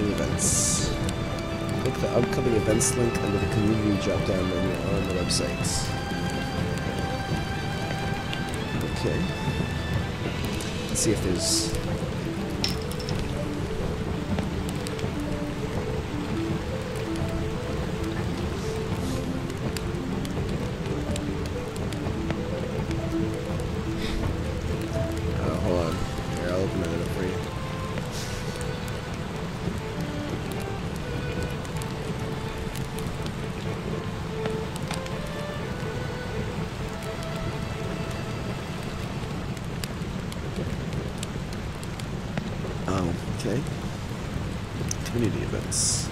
Events. Click the upcoming events link under the community drop-down menu on the website. Okay. Let's see if there's... Oh, hold on. Here, I'll open it up for you. Oh, okay. Community events.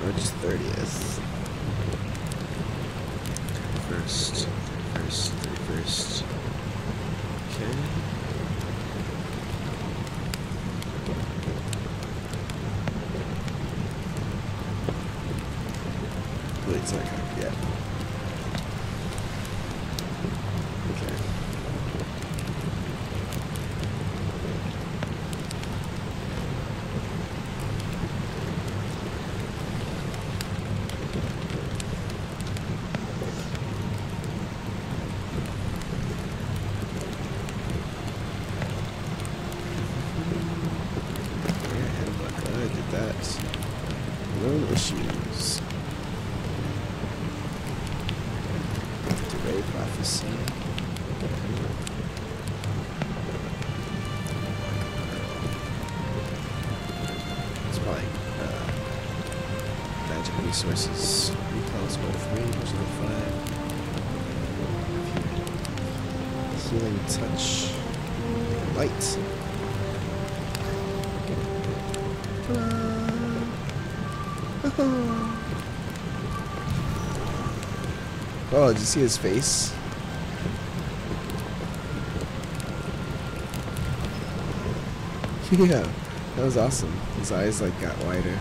March 30th. 31st. 31st. Okay. Wait, it's not covered yet. Okay. Known issues. Delay prophecy. It's probably magic resources. Recalls by 3, original 5. Healing touch. Light. Oh, did you see his face? Yeah, that was awesome. His eyes like got wider.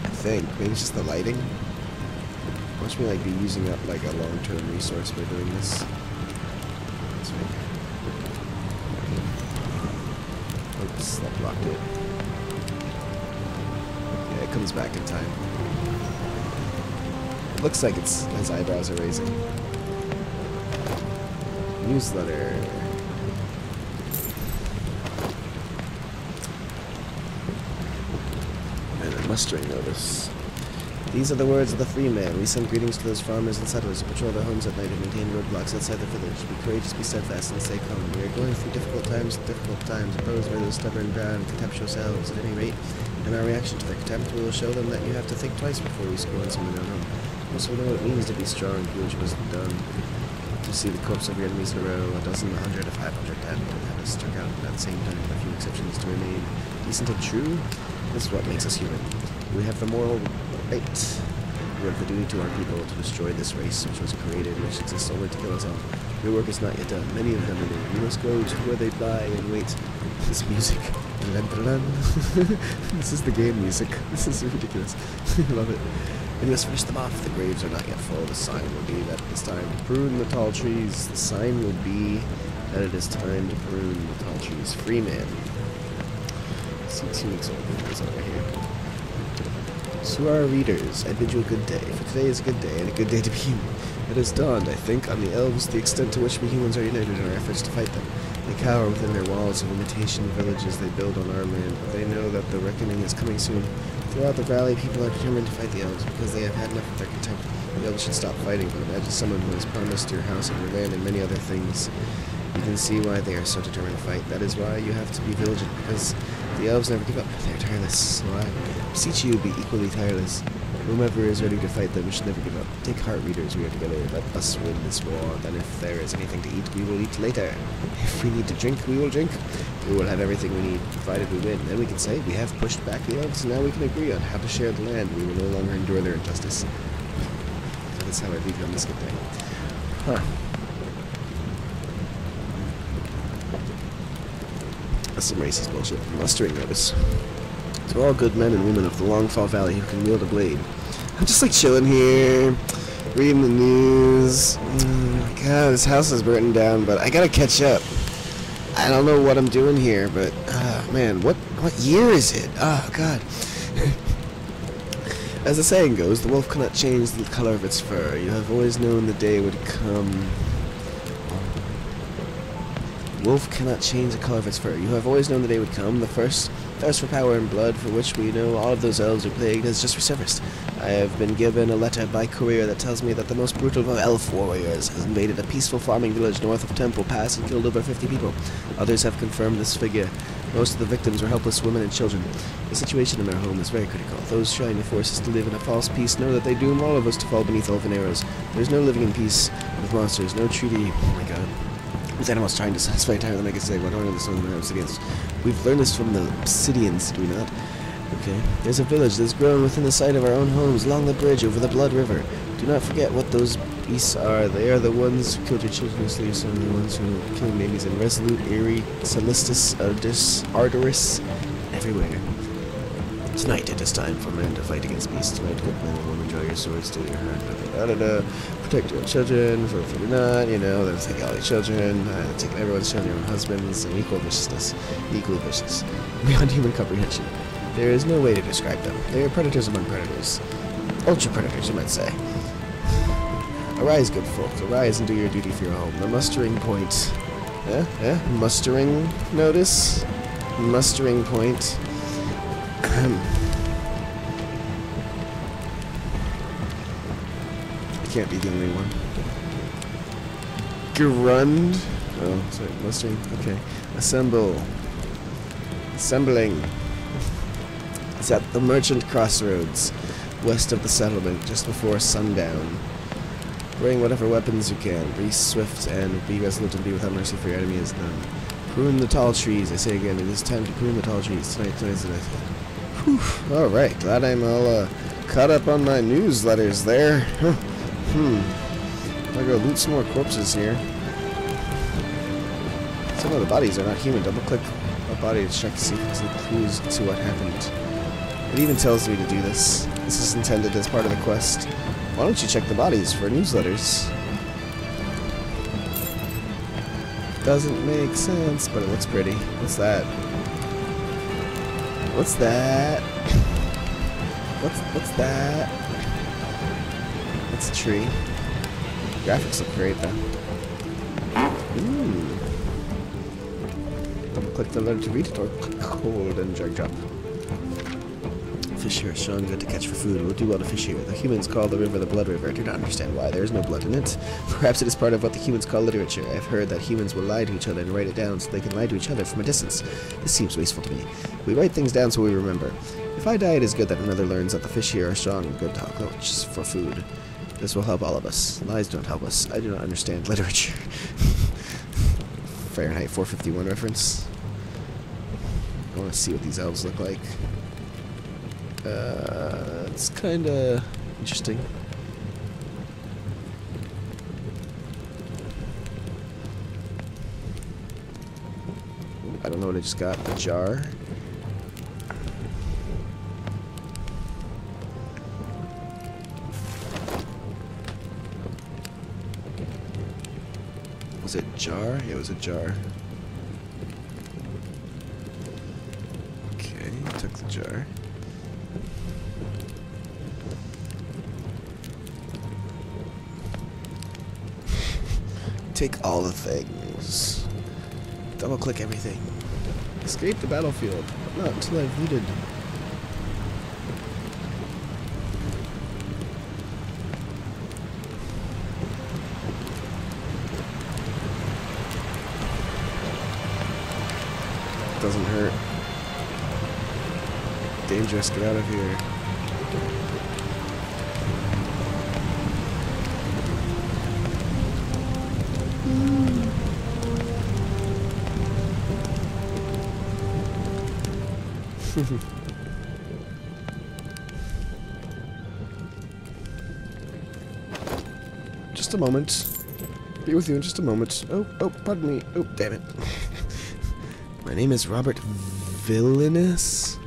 I think maybe it's just the lighting. Watch me like be using up like a long-term resource by doing this. That's right. Oops, that blocked it. Yeah, it comes back in time. It looks like it's his eyebrows are raising. Newsletter. And a mustering notice. These are the words of the free man. We send greetings to those farmers and settlers who patrol their homes at night and maintain roadblocks outside the village. Be courageous, be steadfast, and stay calm. We are going through difficult times, opposed by those stubborn, proud, and contemptuous elves. At any rate, in our reaction to their contempt, we will show them that you have to think twice before you scorn someone you don't know. Also know what it means to be strong, do what you must have done. To see the corpse of your enemies in a row, 1,000, 100, 500, 10, and have us struck out at the same time, a few exceptions to remain decent and true. This is what makes us human. We have the moral right. We have the duty to our people to destroy this race which was created, which exists only to kill us all. Your work is not yet done. Many of them remain. You must go to where they lie and wait. This music. This is the game music. This is ridiculous. I love it. And you must finish them off. The graves are not yet full. The sign will be that it is time to prune the tall trees. The sign will be that it is time to prune the tall trees. Free man. 6 weeks old is over here. To our readers, I bid you a good day, for today is a good day, and a good day to be human. It has dawned, I think, on the elves the extent to which we humans are united in our efforts to fight them. They They cower within their walls of imitation villages they build on our land, but they know that the reckoning is coming soon. Throughout the valley, people are determined to fight the elves because they have had enough of their contempt. The elves should stop fighting, but imagine someone who has promised your house and your land and many other things. You can see why they are so determined to fight. That is why you have to be vigilant, because the elves never give up. They are tireless, so I beseech you to be equally tireless. Whomever is ready to fight them should never give up. Take heart, readers, we are together. Let us win this war. Then if there is anything to eat, we will eat later. If we need to drink, we will drink. We will have everything we need, provided we win. Then we can say, we have pushed back the elves, and now we can agree on how to share the land. We will no longer endure their injustice. That's how I leave you on this good thing. Huh. That's some racist bullshit. Mustering notice. To all good men and women of the Longfall Valley who can wield a blade. I'm just like chilling here, reading the news. God, this house is burning down, but I gotta catch up. I don't know what I'm doing here, but man, what year is it? Oh God. As the saying goes, the wolf cannot change the color of its fur. You have always known the day would come. Wolf cannot change the color of its fur. You have always known the day would come. The first thirst for power and blood, for which we know all of those elves are plagued, has just resurfaced. I have been given a letter by courier that tells me that the most brutal of elf warriors has invaded a peaceful farming village north of Temple Pass and killed over 50 people. Others have confirmed this figure. Most of the victims were helpless women and children. The situation in our home is very critical. Those trying to force us to live in a false peace know that they doom all of us to fall beneath elven arrows. There is no living in peace with monsters, no treaty. Oh my God. With animals trying to satisfy time to make it say, what are the songs of the obsidians? We've learned this from the obsidians, do we not? Okay. There's a village that's grown within the sight of our own homes, along the bridge over the Blood River. Do not forget what those beasts are. They are the ones who killed your children and slaves, and the ones who are killing babies in Resolute, Eerie, Celistus, Ardoris, everywhere. Tonight it is time for men to fight against beasts. Tonight, good men and women, draw your swords to your heart. Protect your children, for not, you know, they're taking all your children, taking everyone's children, your own husbands, and equal viciousness. Equally vicious. Beyond human comprehension. There is no way to describe them. They are predators among predators. Ultra predators, you might say. Arise, good folk. Arise and do your duty for your home. The mustering point. Mustering notice? Mustering point. I can't be the only one. Grund? Oh, sorry, mustering. Okay. Assemble. Assembling. It's at the Merchant Crossroads, west of the settlement, just before sundown. Bring whatever weapons you can. Be swift and be resolute and be without mercy, for your enemy is none. Prune the tall trees. I say again, it is time to prune the tall trees. Tonight's the night. Whew. Alright, glad I'm all caught up on my newsletters there. I'll go loot some more corpses here. Some of the bodies are not human. Double click a body to check to see if there's any clues to what happened. It even tells me to do this. This is intended as part of the quest. Why don't you check the bodies for newsletters? Doesn't make sense, but it looks pretty. What's that? What's that? What's that? It's a tree. Graphics look great though. Ooh. Double click the letter to read it, or click hold and drag drop. Fish here is strong, good to catch for food. We'll do well to fish here. The humans call the river the Blood River. I do not understand why. There is no blood in it. Perhaps it is part of what the humans call literature. I've heard that humans will lie to each other and write it down so they can lie to each other from a distance. This seems wasteful to me. We write things down so we remember. If I die, it is good that another learns that the fish here are strong and good to clutch for food. This will help all of us. Lies don't help us. I do not understand literature. Fahrenheit 451 reference. I want to see what these elves look like. It's kinda interesting. I don't know what I just got. A jar. Was it jar? Yeah, it was a jar. Okay, took the jar. Take all the things. Double click everything. Escape the battlefield. Not until I've looted. Doesn't hurt. Dangerous, get out of here. Just a moment. Be with you in just a moment. Oh, pardon me. Oh, damn it. My name is Robert Villainous.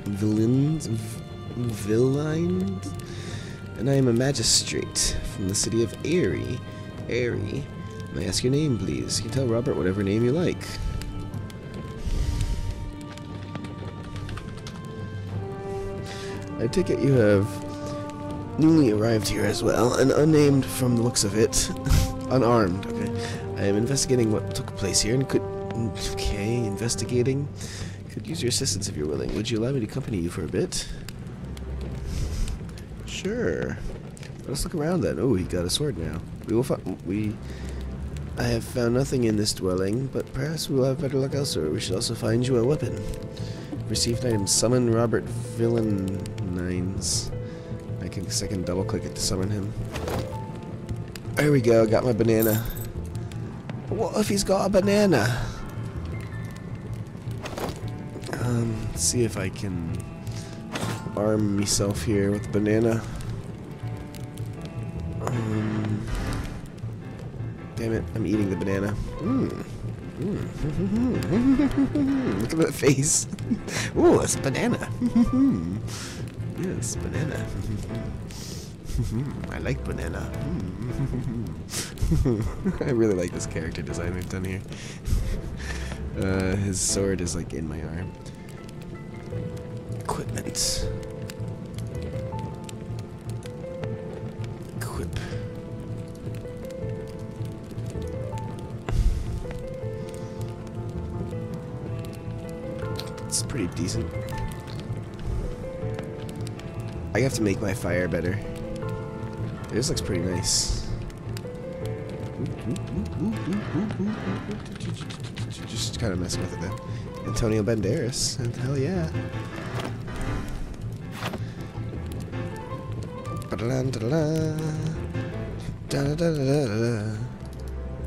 Villains? And I am a magistrate from the city of Erie. May I ask your name, please? You can tell Robert whatever name you like. I take it you have newly arrived here as well, and unnamed from the looks of it. Unarmed, okay. I am investigating what took place here and could... Okay, investigating. Could use your assistance if you're willing. Would you allow me to accompany you for a bit? Sure. Let's look around then. Oh, he got a sword now. I have found nothing in this dwelling, but perhaps we will have better luck elsewhere. We should also find you a weapon. Received item, summon Robert Villainines. I can double click it to summon him. There we go, got my banana. What if he's got a banana? Let's see if I can arm myself here with banana. Damn it, I'm eating the banana. Look at that face. Ooh, it's banana. Yes, banana. I like banana. I really like this character design we've done here. His sword is like in my arm. Equipment. Equip. It's pretty decent. I have to make my fire better. This looks pretty nice. Just kind of messing with it then. Antonio Banderas, and hell yeah.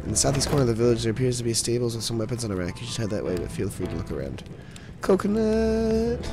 In the southeast corner of the village, there appears to be stables with some weapons on a rack. You should head that way, but feel free to look around. Coconut!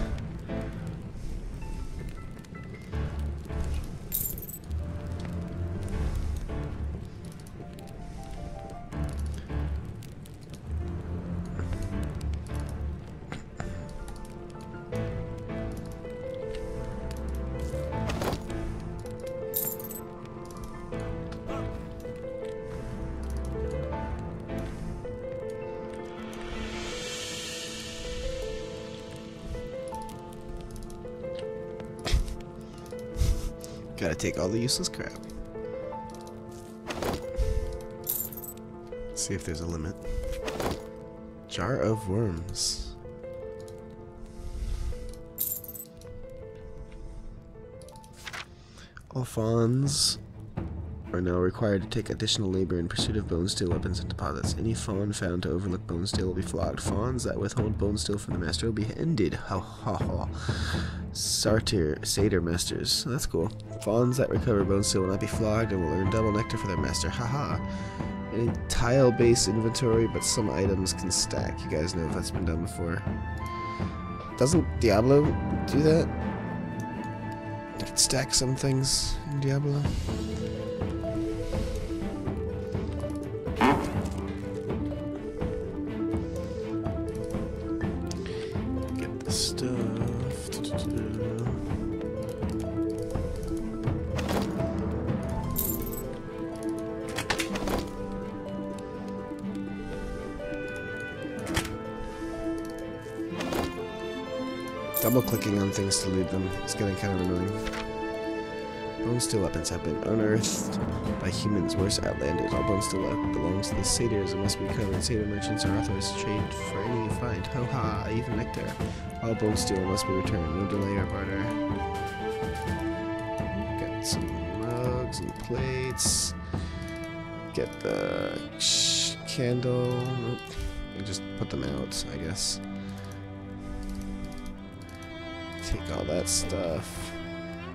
Gotta take all the useless crap. See if there's a limit. Jar of worms. All fawns are now required to take additional labor in pursuit of bone steel weapons and deposits. Any fawn found to overlook bone steel will be flogged. Fawns that withhold bone steel from the master will be ended. Ha ha ha. Satyr masters. That's cool. Fawns that recover bone steel will not be flogged and will earn double nectar for their master. Haha. Any tile-based inventory, but some items can stack. You guys know if that's been done before. Doesn't Diablo do that? You can stack some things in Diablo. Get the stuff. Double clicking on things to loot them is getting kind of annoying. Bone steel weapons have been unearthed by humans, worse outlanders. All bone steel belongs to the satyrs and must be recovered. Satyr merchants are authorized to trade for any find. Ho ha, even nectar. All bone steel must be returned. No delay or barter. Got some mugs and plates. Get the candle. Nope. And just put them out, I guess. Take all that stuff.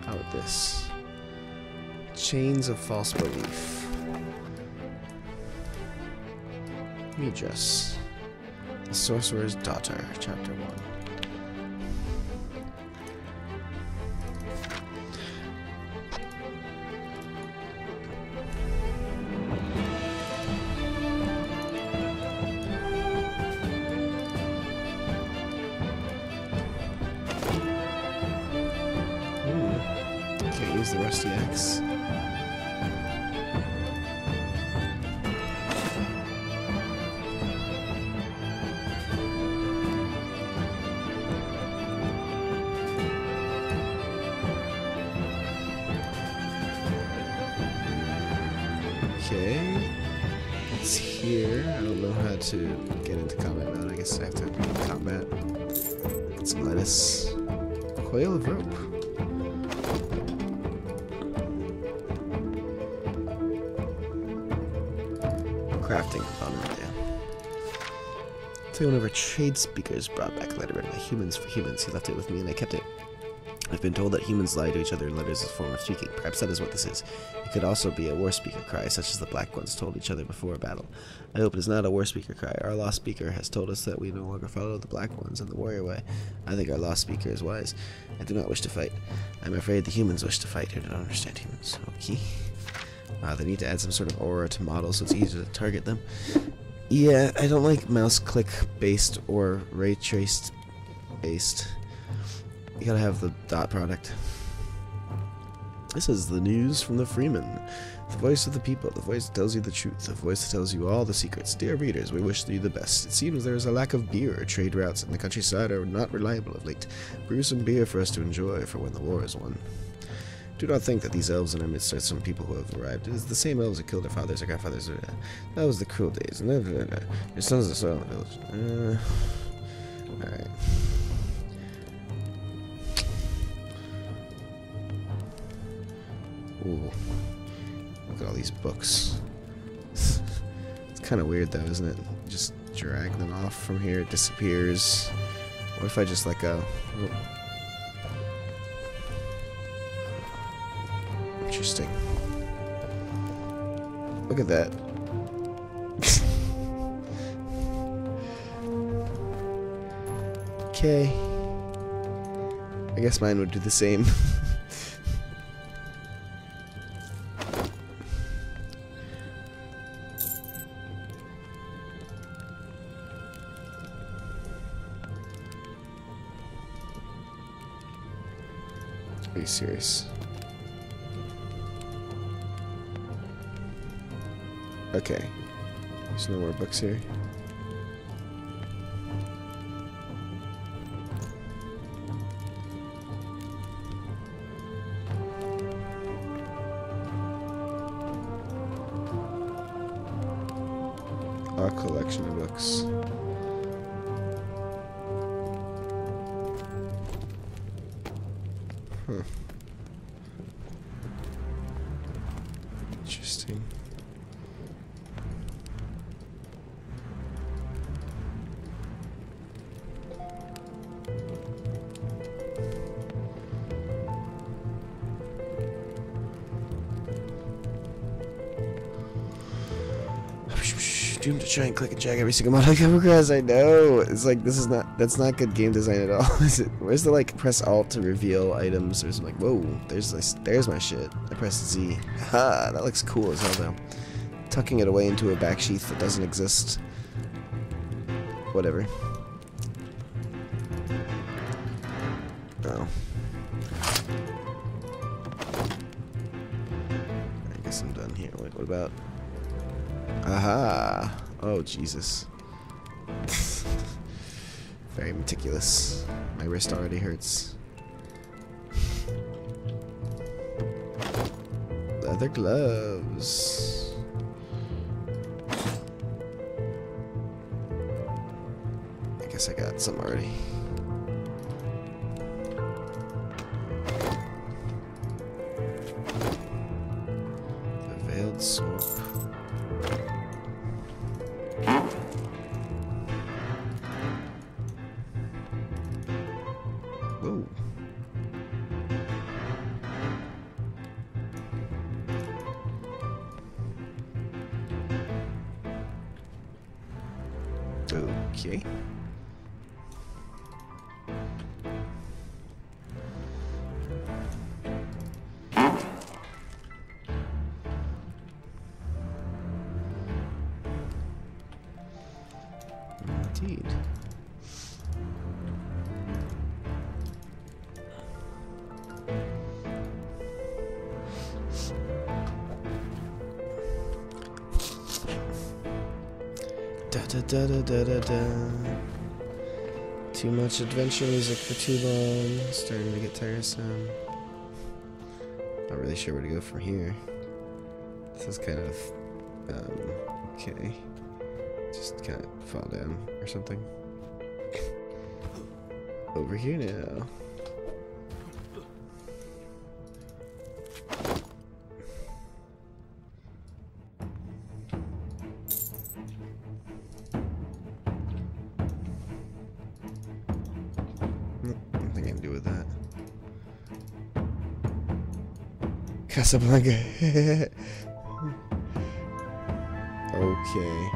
How about this? Chains of false belief. Midras. The Sorcerer's Daughter, Chapter 1. Can't use the rusty axe. Okay, it's here. I don't know how to get into combat mode. I guess I have to be in combat. Get some lettuce. Coil of rope. Crafting component, yeah. So one of our trade speakers brought back a letter written by humans for humans. He left it with me and I kept it. I've been told that humans lie to each other in letters as a form of speaking. Perhaps that is what this is. It could also be a war speaker cry, such as the black ones told each other before a battle. I hope it is not a war speaker cry. Our lost speaker has told us that we no longer follow the black ones in the warrior way. I think our lost speaker is wise. I do not wish to fight. I'm afraid the humans wish to fight who do not understand humans. Okay. They need to add some sort of aura to models so it's easier to target them. Yeah, I don't like mouse click based or ray traced based. You gotta have the dot product. This is the news from the Freeman. The voice of the people, the voice that tells you the truth, the voice that tells you all the secrets. Dear readers, we wish you the best. It seems there is a lack of beer. Trade routes in the countryside are not reliable of late. Brew some beer for us to enjoy for when the war is won. Do not think that these elves in our midst are some people who have arrived. It is the same elves who killed their fathers or grandfathers. That was the cruel days. Your sons are still in the village. Alright. Ooh. Look at all these books. It's kind of weird though, isn't it? Just drag them off from here, it disappears. What if I just let go? Oh. Interesting. Look at that. Okay. I guess mine would do the same. Are you serious? Okay. There's no more books here. A collection of books. Huh. Interesting. Doomed to try and click and drag every single model I come across. I know. It's like that's not good game design at all. Is it? Where's the like press Alt to reveal items or something? Like, whoa, there's my shit. I press Z. Ha, that looks cool as hell though. Tucking it away into a back sheath that doesn't exist. Whatever. Oh. I guess I'm done here. Wait, what about? Aha! Oh, Jesus. Very meticulous. My wrist already hurts. leather gloves. I guess I got some already. The veiled sword. Whoa. Okay. Indeed. Da da da da da da da. Too much adventure music for too long. Starting to get tiresome. Not really sure where to go from here. This is kind of okay. Just kind of fall down or something. Over here now. Nothing I can do with that. Casablanca. Okay.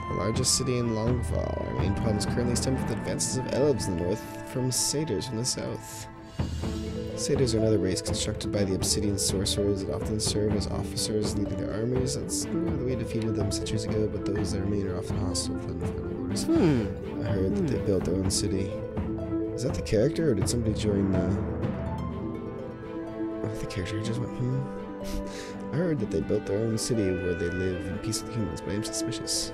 The largest city in Longfall. Our main problem is currently stemming from the advances of elves in the north from satyrs from the south. Satyrs are another race constructed by the obsidian sorcerers that often serve as officers leading their armies. That's the way defeated them centuries ago, but those that remain are often hostile within the final orders. I heard that they built their own city. Is that the character, or did somebody join the character just went, I heard that they built their own city where they live in peace with humans, but I'm suspicious.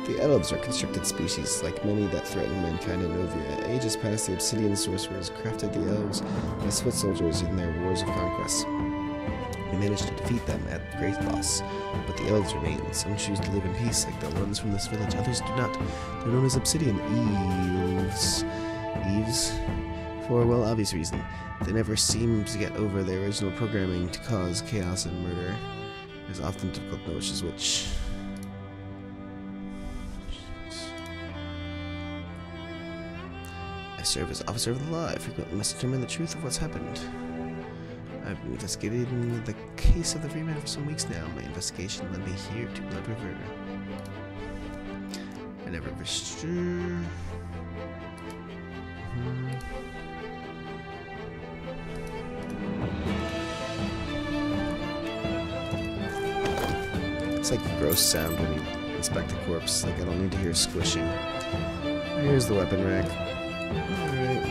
The elves are constructed species, like many that threaten mankind in Novia. Ages past, the obsidian sorcerers crafted the elves as foot soldiers in their wars of conquest. We managed to defeat them at great loss, but the elves remain. Some choose to live in peace, like the ones from this village. Others do not. They're known as obsidian elves. Eves? For, well, obvious reason. They never seem to get over their original programming to cause chaos and murder. It is often difficult to know which is which. I serve as officer of the law. I frequently must determine the truth of what's happened. I've been investigating the case of the Freeman for some weeks now. My investigation led me here to Blood River. I never wished to... It's like a gross sound when you inspect the corpse. Like, I don't need to hear squishing. Here's the weapon rack. Alright.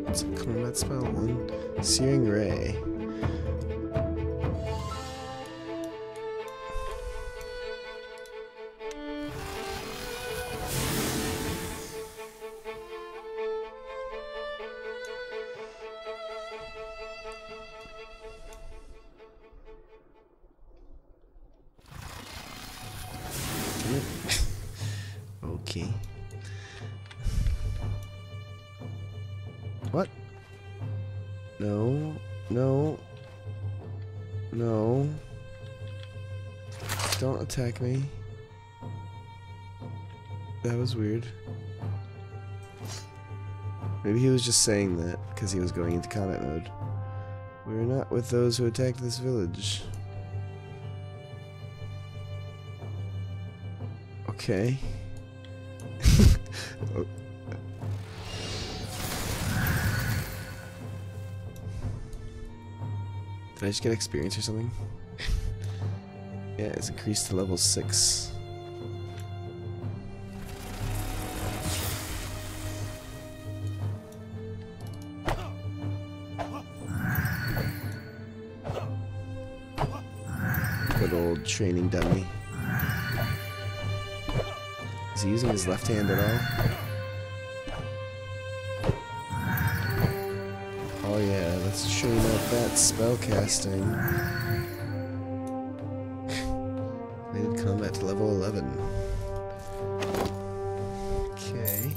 What's a combat spell? One Searing Ray. Okay. What? No. No. No. Don't attack me. That was weird. Maybe he was just saying that because he was going into combat mode. We're not with those who attacked this village. Okay. Did I just get experience or something? Yeah, it's increased to level 6. Good old training dummy. Is he using his left hand at all? Oh yeah, let's train up that spell casting. Rated combat to level 11. Okay.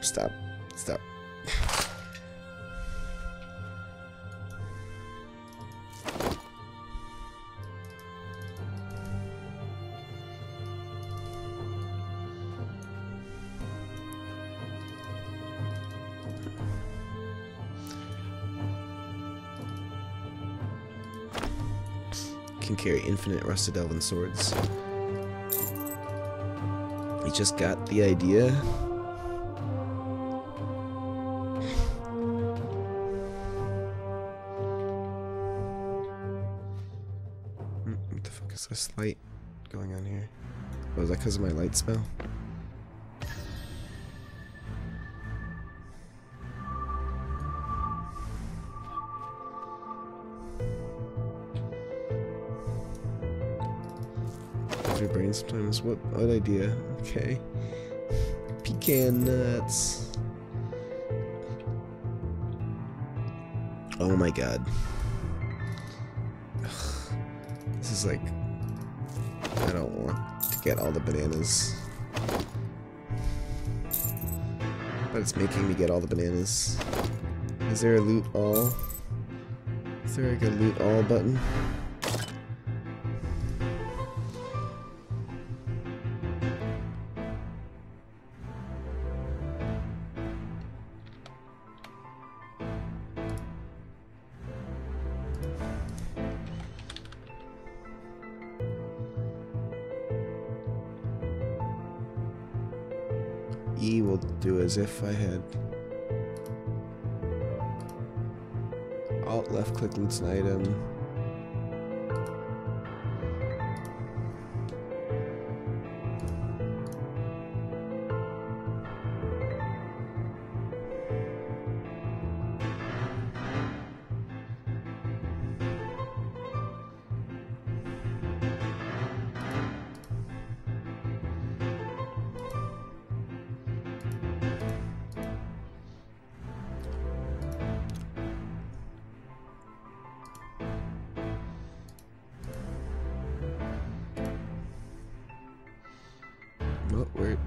Stop. Can carry infinite rusted elven swords. We just got the idea. What the fuck is this light going on here? Oh, is that because of my light spell? Your brain sometimes. What idea? Okay. Pecan nuts. Oh my god. Ugh. This is like, I don't want to get all the bananas, but it's making me get all the bananas. Is there a loot all? Is there like a loot all button? E will do as if I had. Alt left click loots an item.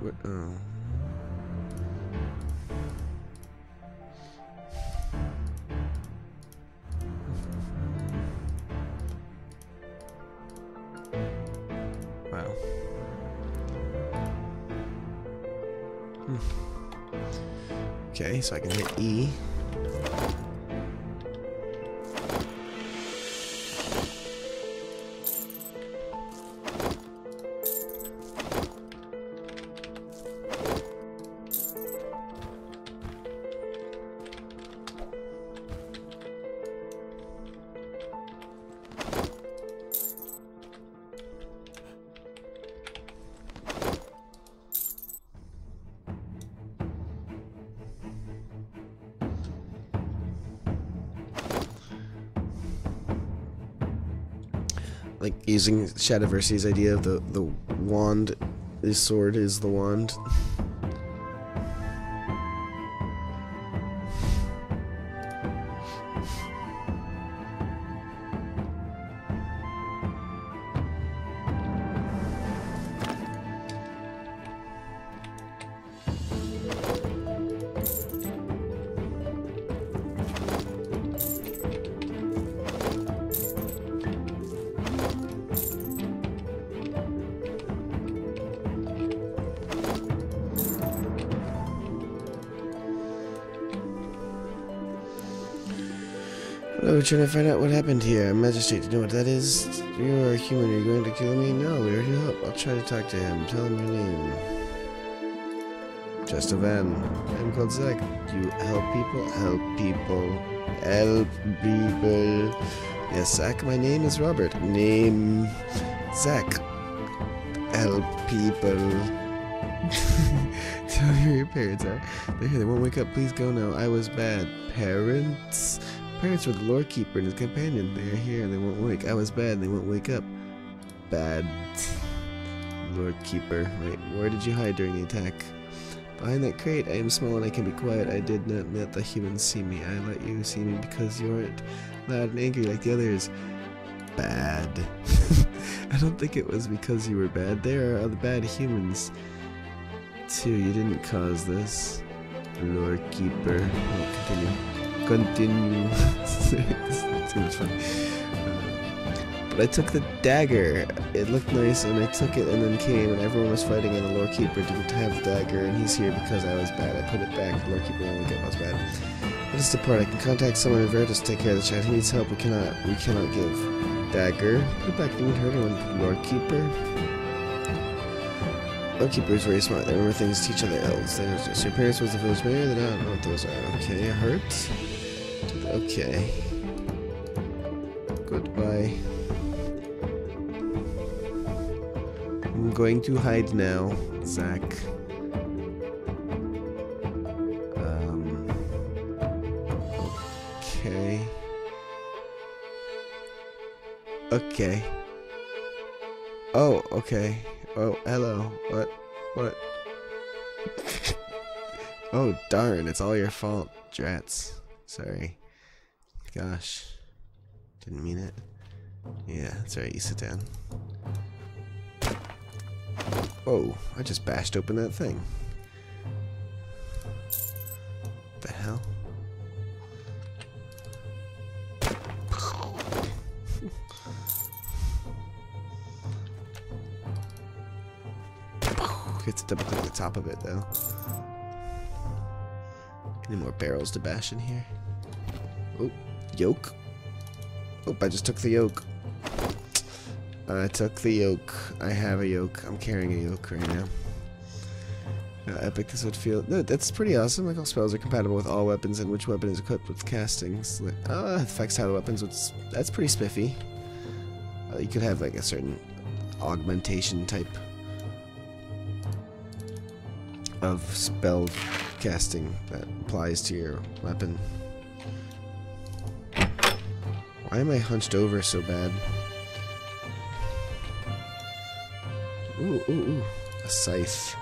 What? Oh. Wow. Okay, so I can hit E. Like using Shadowversity's idea of the wand, his sword is the wand. Hello, we're trying to find out what happened here. Magistrate, do you know what that is? You are a human. Are you going to kill me? No, we are here to help. I'll try to talk to him. Tell him your name. Just a van. I'm called Zach. You help people? Help people. Help people. Yes, Zach, my name is Robert. Name Zach. Help people. Tell me who your parents are. They're here. They won't wake up. Please go now. I was bad. Parents? Parents were the lore keeper and his companion. They are here and they won't wake. I was bad and they won't wake up. Bad. Lore keeper. Right. Where did you hide during the attack? Behind that crate. I am small and I can be quiet. I did not let the humans see me. I let you see me because you aren't loud and angry like the others. Bad. I don't think it was because you were bad. There are other bad humans too. You didn't cause this. Lore keeper. Oh, continue. Too much fun. But I took the dagger. It looked nice, and I took it, and then came, and everyone was fighting, and the lore keeper didn't have the dagger, and he's here because I was bad. I put it back. The lore keeper won't wake up. I was bad. What is the part? I can contact someone in Veritas to take care of the child. He needs help. We cannot give. Dagger. Put it back. Didn't hurt anyone. Lore keeper. Lore keeper is very smart. They remember things to each other else. They know just your parents was the village mayor. They don't know what those are. Okay, hurt. Okay. Goodbye. I'm going to hide now, Zach. Okay. Okay. Oh, okay. Oh, hello. What? Oh, darn. It's all your fault, Drats. Sorry. Gosh. Didn't mean it. Yeah, that's right. You sit down. Whoa, I just bashed open that thing. What the hell? Get to double click the top of it though. Any more barrels to bash in here? Oh, yoke. Oh, I just took the yoke. I took the yoke. I have a yoke. I'm carrying a yoke right now. Epic, this would feel... No, that's pretty awesome. Like, all spells are compatible with all weapons, and which weapon is equipped with castings. Affects how the weapons would... That's pretty spiffy. You could have, like, a certain augmentation type of spell casting that applies to your weapon. Why am I hunched over so bad? Ooh. A scythe.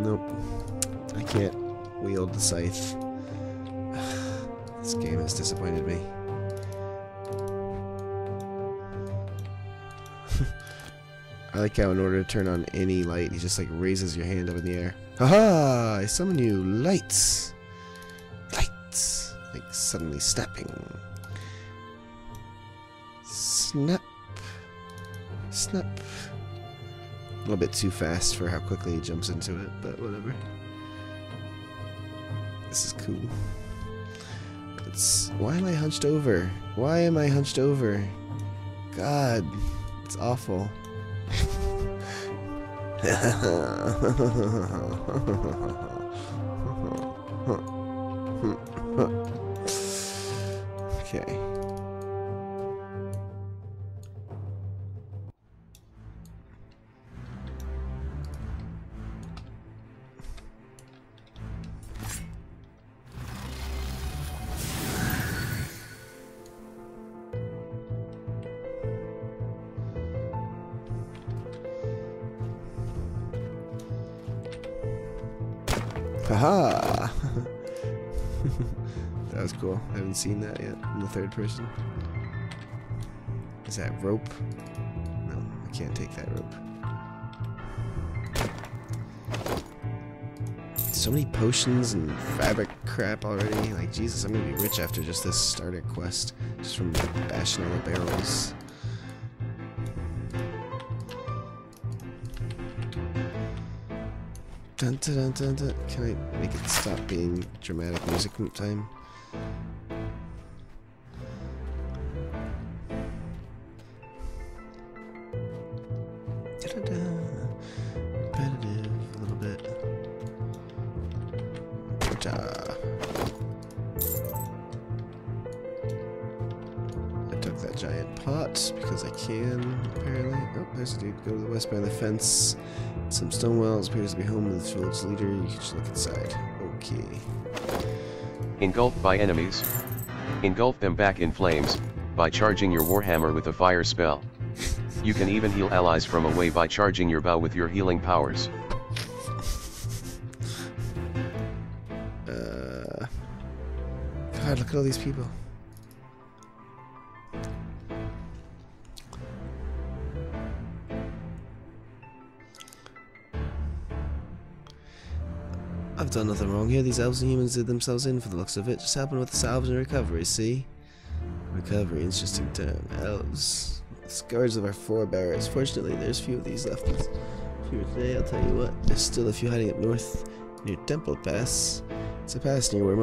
Nope. I can't wield the scythe. This game has disappointed me. I like how in order to turn on any light, he just like raises your hand up in the air. Haha! I summon you! Lights! Lights! Like suddenly snapping. Snap. Snap. A little bit too fast for how quickly he jumps into it, but whatever. This is cool. Why am I hunched over? Why am I hunched over? God, it's awful. Okay. Haha! That was cool. I haven't seen that yet in the third person. Is that rope? No, I can't take that rope. So many potions and fabric crap already. Like, Jesus, I'm gonna be rich after just this starter quest. Just from bashing all the barrels. Dun, dun, dun, dun, dun. Can I make it stop being dramatic music time? giant pot because I can, apparently. Oh, there's a dude. Go to the west behind the fence. Some stone walls. Appears to be home of the village leader. You can just look inside. Okay. Engulfed by enemies. Engulf them back in flames by charging your warhammer with a fire spell. You can even heal allies from away by charging your bow with your healing powers. God, look at all these people. I've done nothing wrong here. These elves and humans did themselves in for the looks of it. Just happened with the salvage and recovery, see? Recovery, interesting term. Elves. Scourge of our forebears. Fortunately, there's few of these left. Fewer today, I'll tell you what. There's still a few hiding up north near Temple Pass. It's a pass near where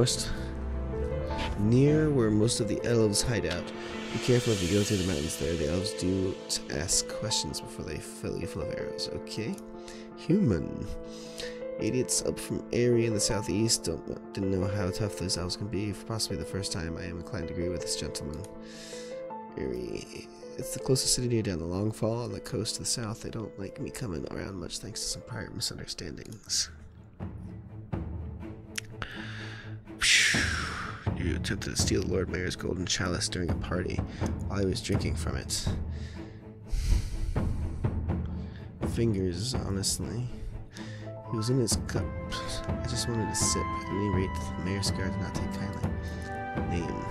most of the elves hide out. Be careful if you go through the mountains there. The elves do ask questions before they fill you full of arrows. Okay. Human. Idiots up from Airy in the southeast didn't know how tough those elves can be. For possibly the first time, I am inclined to agree with this gentleman. Airy. It's the closest city near down the Long Fall on the coast to the south. They don't like me coming around much thanks to some prior misunderstandings. You attempted to steal the Lord Mayor's golden chalice during a party while I was drinking from it. Fingers, honestly. He was in his cup. I just wanted to sip. At any rate, the mayor's guard did not take kindly. Name.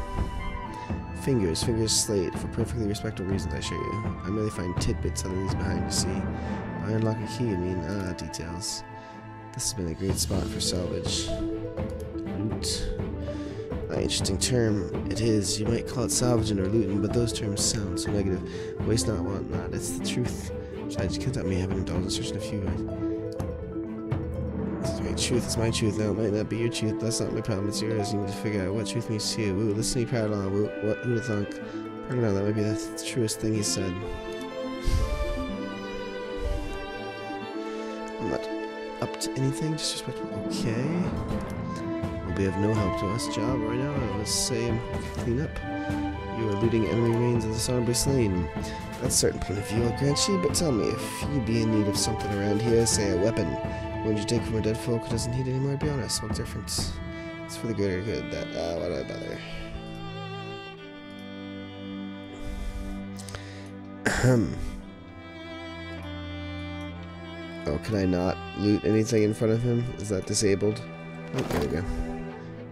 Fingers Slade. For perfectly respectable reasons, I assure you. I merely find tidbits under these behind, you see. If I unlock a key, I mean, details. This has been a great spot for salvage. Loot. Interesting term it is. You might call it salvaging or looting, but those terms sound so negative. Waste not, want not. It's the truth. Besides, you can't let me have an indulgence searching a few. This is my truth. It's my truth now. It might not be your truth. That's not my problem. It's yours. You need to figure out what truth means to you. Woo, listen to me prattle on. Woo, who'd have thunk? Pardon on, that might be the truest thing he said. I'm not up to anything. Disrespectful. Okay. Will be of no help to us. Job right now, I would say clean up. You are looting enemy remains and dishonorably slain. That's a certain point of view, I'll grant you, but tell me, if you be in need of something around here, say a weapon, wouldn't you take from a dead folk who doesn't need it anymore? Be honest, what difference? It's for the greater good. That, why do I bother? Oh, can I not loot anything in front of him? Is that disabled? Oh, there we go.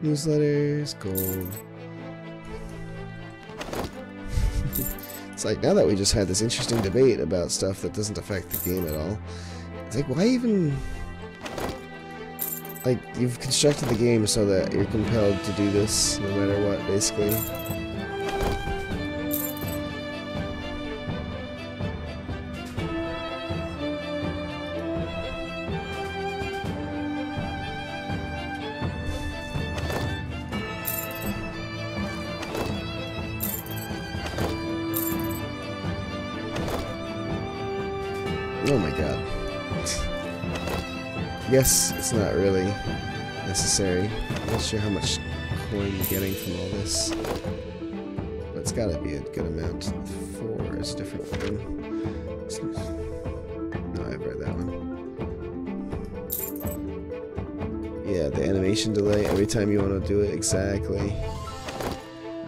Newsletters, gold. It's like, now that we just had this interesting debate about stuff that doesn't affect the game at all, it's like, why even... Like, you've constructed the game so that you're compelled to do this no matter what, basically. Oh my god. I guess it's not really necessary. I'm not sure how much coin you're getting from all this. But it's gotta be a good amount. 4 is a different one. No, I've read that one. Yeah, the animation delay every time you want to do it. Exactly.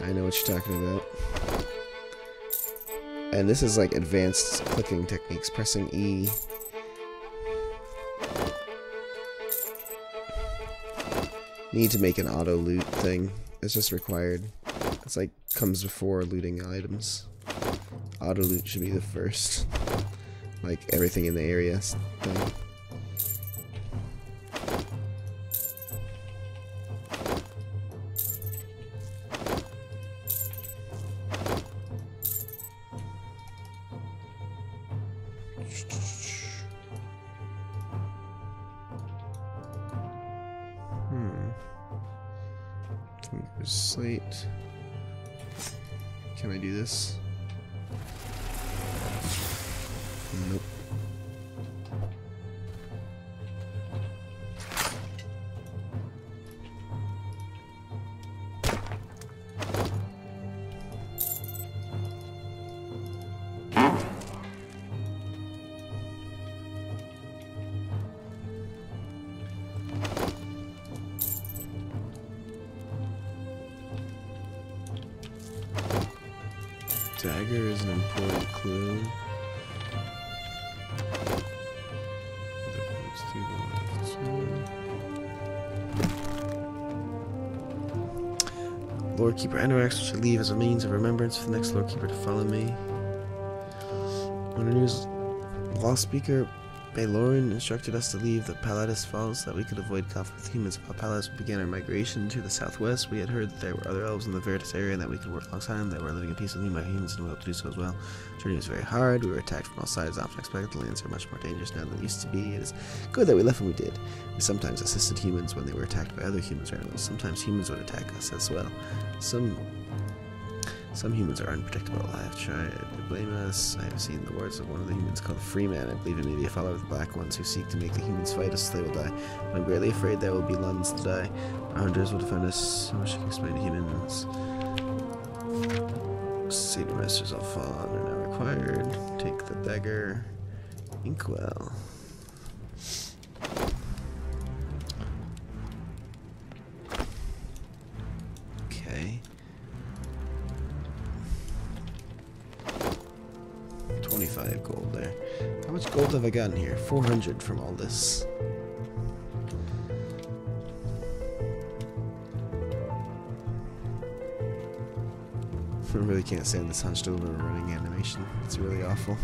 I know what you're talking about. And this is like advanced clicking techniques, pressing E. Need to make an auto loot thing. It's just required. It's like comes before looting items. Auto loot should be the first. Like everything in the area thing. Slate. Can I do this? Nope. Dagger is an important clue. Lord Keeper Anorax should leave as a means of remembrance for the next Lord Keeper to follow me. When the news law speaker Bailorin instructed us to leave the Palatus Falls so that we could avoid conflict with humans. While Palatus began our migration to the southwest, we had heard that there were other elves in the Veritas area and that we could work alongside them, that were living in peace with me by humans and we hope to do so as well. The journey was very hard. We were attacked from all sides, often unexpected. The lands are much more dangerous now than they used to be. It is good that we left when we did. We sometimes assisted humans when they were attacked by other humans around us. Sometimes humans would attack us as well. Some humans are unpredictable. I have tried to blame us. I have seen the words of one of the humans called Freeman. I believe it may be a follower of the Black Ones who seek to make the humans fight us so they will die. But I'm greatly afraid there will be Lunds to die. Our hunters will defend us. So much can explain to humans. Satan masters all fall are now required. Take the dagger. Inkwell. Okay. 25 gold there. How much gold have I gotten here? 400 from all this. I really can't stand this hunched over running animation. It's really awful.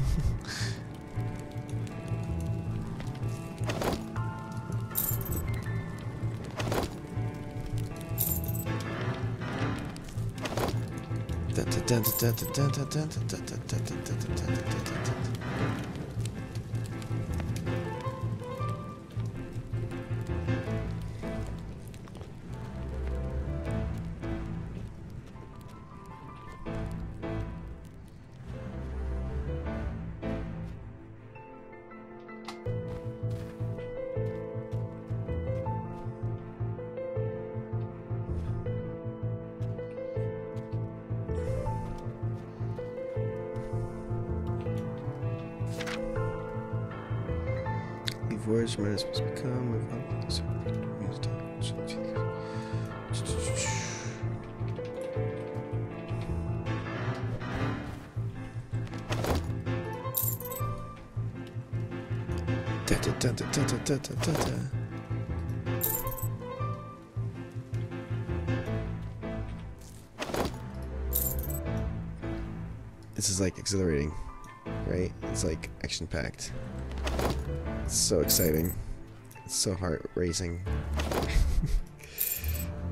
Words might as well become without this. This is like exhilarating, right? It's like action-packed. It's so exciting. It's so heart-racing.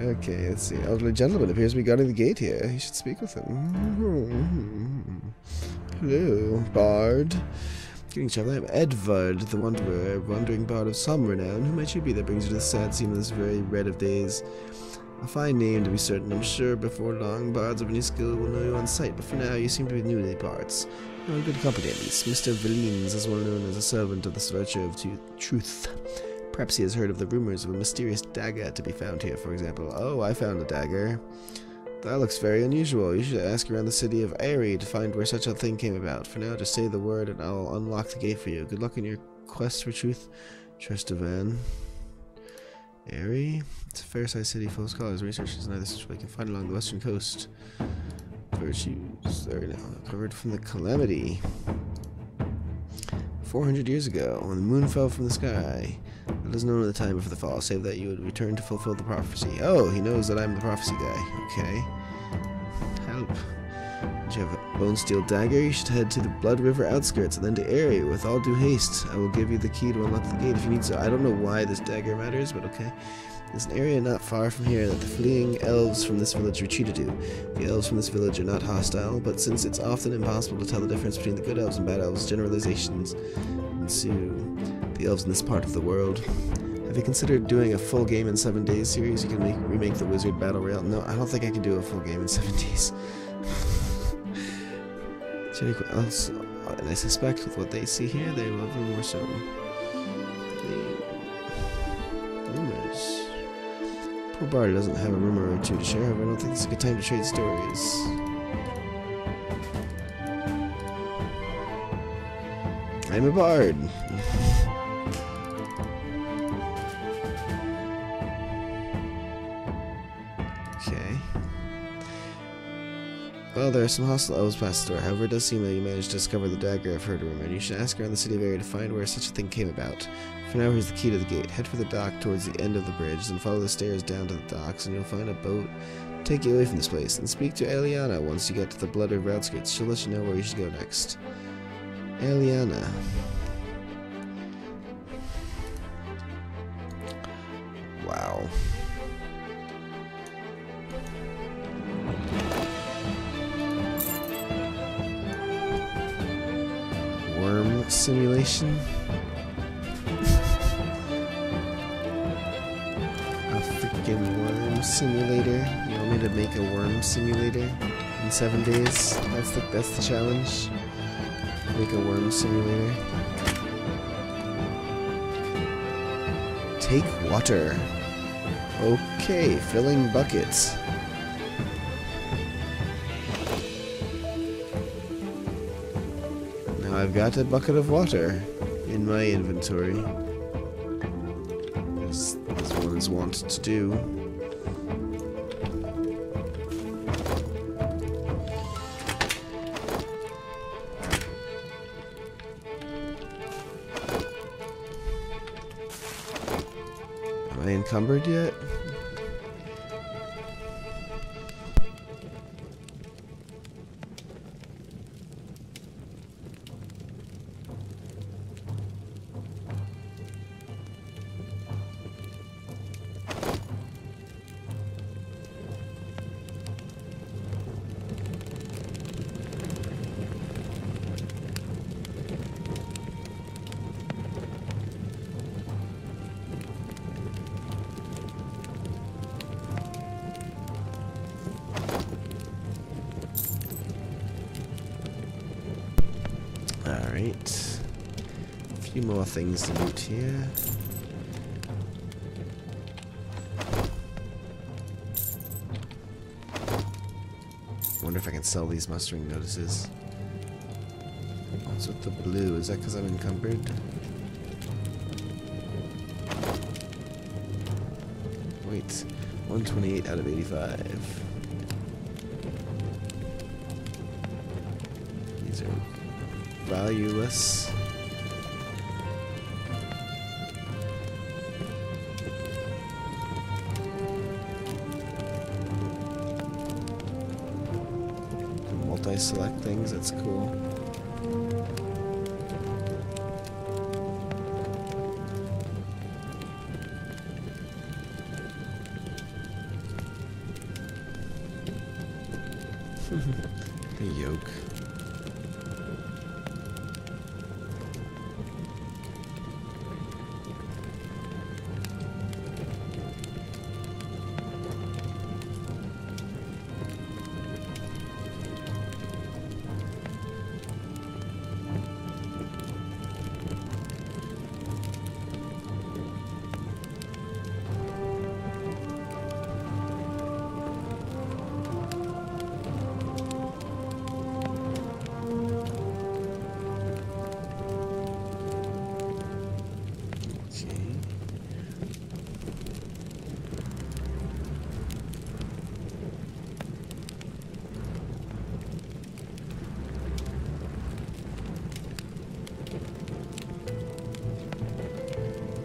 Okay, let's see. Elderly gentleman appears to be guarding the gate here. You should speak with him. Hello, Bard. Greetings, traveler. I'm Edvard, the Wanderer, wandering bard of some renown. Who might you be that brings you to the sad scene of this very red of days? A fine name, to be certain. I'm sure before long, bards of any skill will know you on sight, but for now, you seem to be new to the parts. You're in good company, at least. Mr. Valines is well known as a servant of the virtue of truth. Perhaps he has heard of the rumors of a mysterious dagger to be found here, for example. Oh, I found a dagger. That looks very unusual. You should ask around the city of Airy to find where such a thing came about. For now, just say the word and I'll unlock the gate for you. Good luck in your quest for truth, Trestevan. Airy? It's a fair-sized city full of scholars. Research is neither such way can find along the western coast. Virtues are now covered from the calamity. 400 years ago, when the moon fell from the sky. It is known at the time before the fall, save that you would return to fulfill the prophecy. Oh, he knows that I'm the prophecy guy. Okay. Help. Did you have a bone steel dagger? You should head to the Blood River outskirts and then to Airy with all due haste. I will give you the key to unlock the gate if you need so. I don't know why this dagger matters, but okay. There's an area not far from here that the fleeing elves from this village retreated to. The elves from this village are not hostile, but since it's often impossible to tell the difference between the good elves and bad elves, generalizations ensue. The elves in this part of the world. Have you considered doing a full game in 7 days series? You can remake the Wizard Battle Royale. No, I don't think I can do a full game in 7 days. And I suspect with what they see here, they will have more so. Rumors. Poor Bard doesn't have a rumor or two to share, but I don't think it's a good time to trade stories. I'm a bard. Okay. Well, there are some hostile elves past the door. However, it does seem that you managed to discover the dagger I've heard rumored. You should ask around the city of area to find where such a thing came about. For now, here's the key to the gate. Head for the dock towards the end of the bridge, then follow the stairs down to the docks, and you'll find a boat to take you away from this place. And speak to Eliana once you get to the Blood River outskirts. She'll let you know where you should go next. Eliana. Wow. Worm simulation? A freaking worm simulator? You want me to make a worm simulator in 7 days? That's the challenge? Make a worm simulator. Take water. Okay, filling buckets. Now I've got a bucket of water in my inventory. As one is wont to do. Am I encumbered yet? Alright. A few more things to loot here. Wonder if I can sell these mustering notices. What's with the blue? Is that because I'm encumbered? Wait. 128 out of 85. These are valueless. Multi-select things, that's cool. The yoke.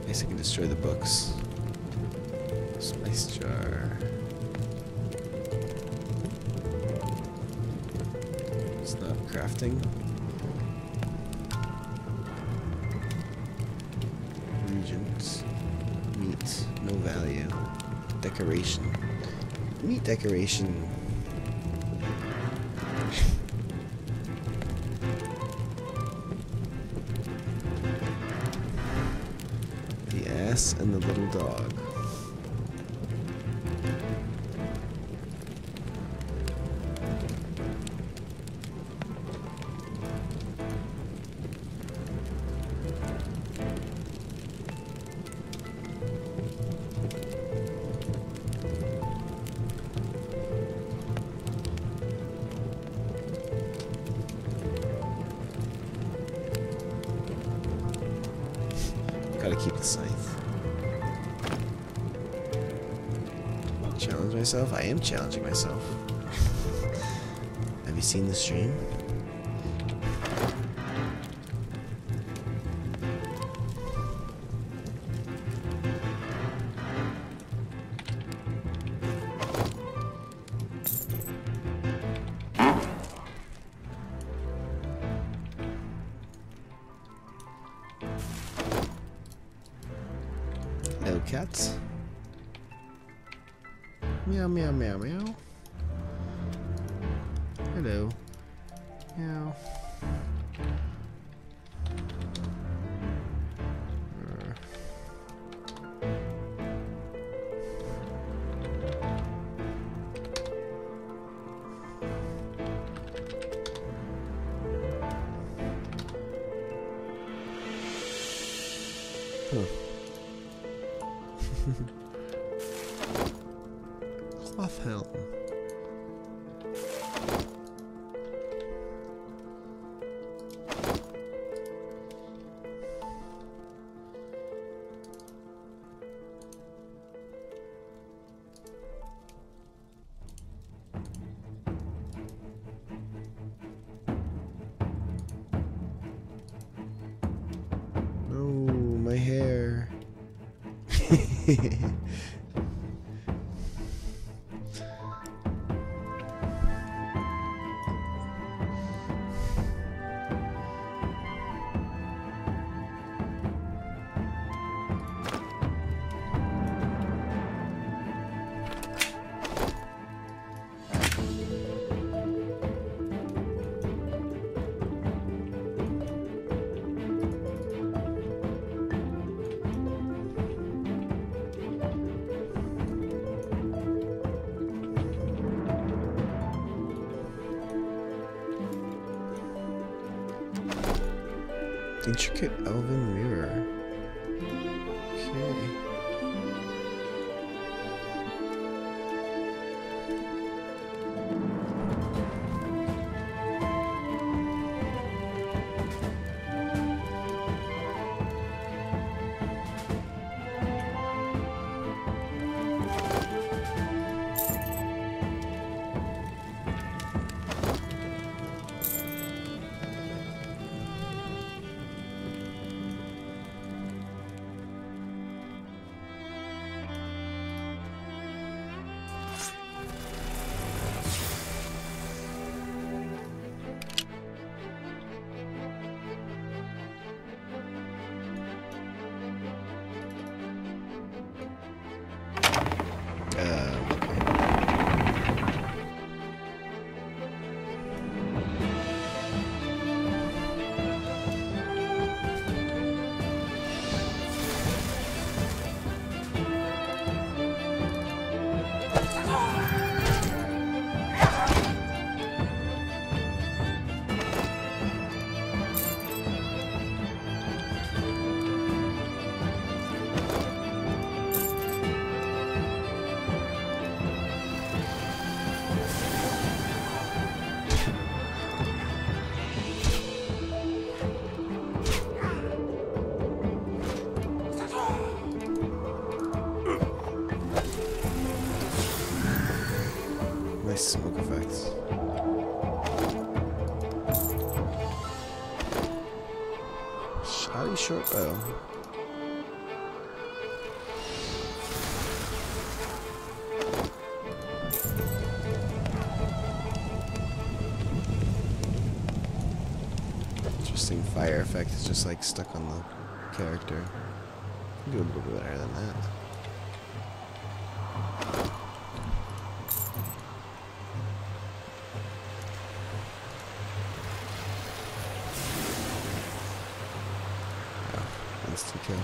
I guess I can destroy the books. Spice jar. It's not crafting. Regent. Meat. No value. Decoration. Meat decoration. And the little dog. Gotta keep the scythe. Challenge myself? I am challenging myself. Have you seen the stream? Hello, cats. Meow, meow, meow, meow. Hello. Meow. Huh. Cloth helm. No, my hair. Intricate elven mirror. Okay. Nice smoke effects. Shoddy short bow. Interesting fire effect is just like stuck on the character. Do a little bit better than that. Instant kill.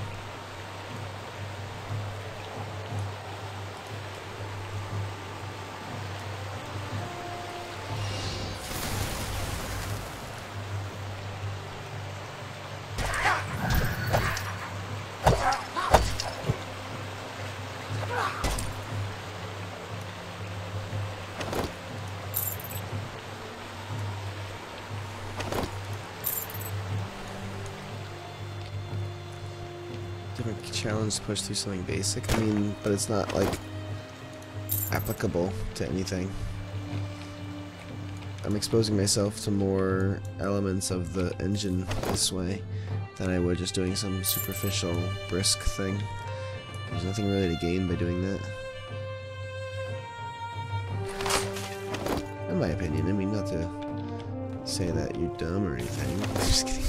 Different challenge to push through something basic. I mean, but it's not like applicable to anything. I'm exposing myself to more elements of the engine this way than I would just doing some superficial brisk thing. There's nothing really to gain by doing that. In my opinion, I mean, not to say that you're dumb or anything. I'm just kidding.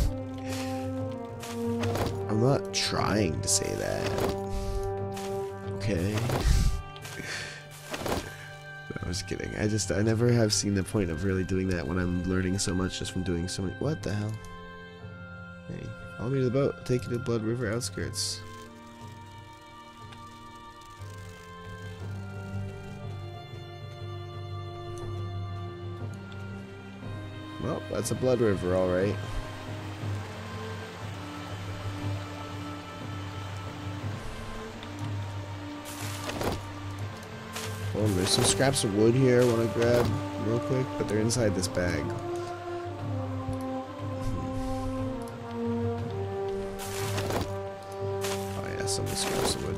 I'm not trying to say that. Okay. No, I was kidding. I never have seen the point of really doing that when I'm learning so much just from doing so many. What the hell? Hey, follow me to the boat. I'll take you to the Blood River outskirts. Well, that's a Blood River, alright. Oh, there's some scraps of wood here I want to grab real quick, but they're inside this bag. Oh yeah, some of the scraps of wood.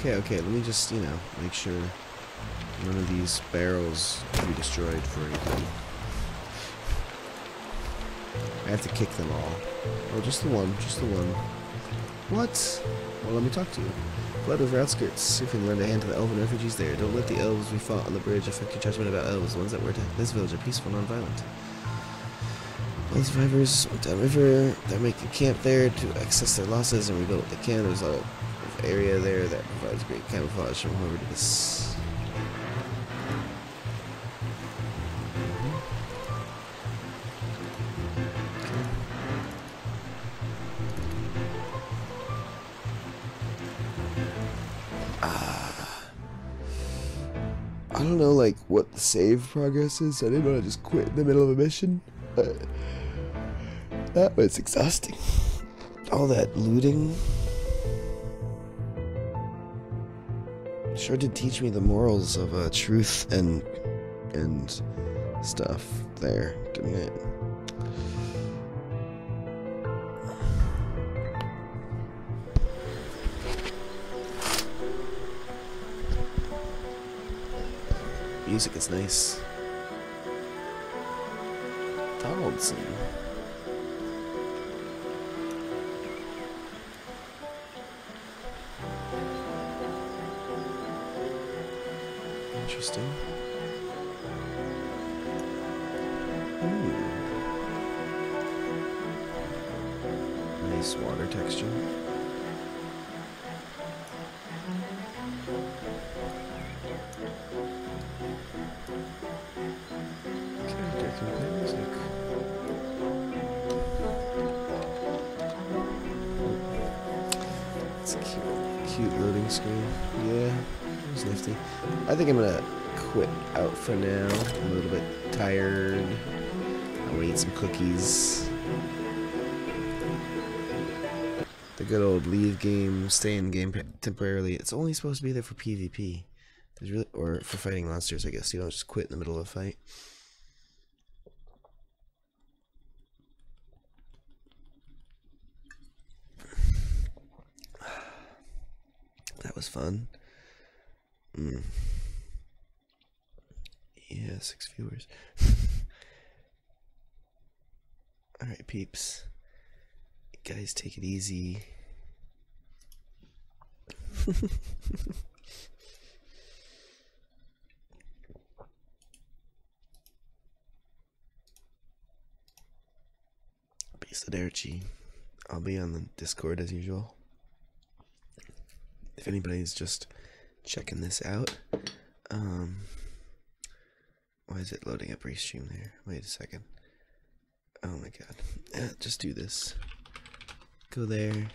Okay, let me just, you know, make sure none of these barrels can be destroyed for anything. I have to kick them all. Oh, just the one, What? Well, let me talk to you. Blood River outskirts. See if we can lend a hand to the elven refugees there. Don't let the elves we fought on the bridge affect your judgment about elves. The ones that were attacked this village are peaceful, non-violent. All the survivors went downriver. They're making camp there to access their losses and rebuild what they can. There's a lot of area there that provides great camouflage from whoever did this. I don't know, like, what the save progress is. I didn't want to just quit in the middle of a mission, but that was exhausting. All that looting sure did teach me the morals of truth and stuff there, didn't it? Music is nice. Donaldson. Interesting. Nice water texture. It's a cute loading screen. Yeah, it was nifty. I think I'm gonna quit out for now. I'm a little bit tired. I'm gonna eat some cookies. The good old leave game, stay in game temporarily. It's only supposed to be there for PvP. There's really, or for fighting monsters, I guess. You don't just quit in the middle of a fight. That was fun. Yeah, 6 viewers. Alright, peeps. Guys, take it easy. Peace of Derchi. I'll be on the Discord as usual. If anybody's just checking this out, why is it loading up restream there? Wait a second. Oh my god. Just do this. Go there.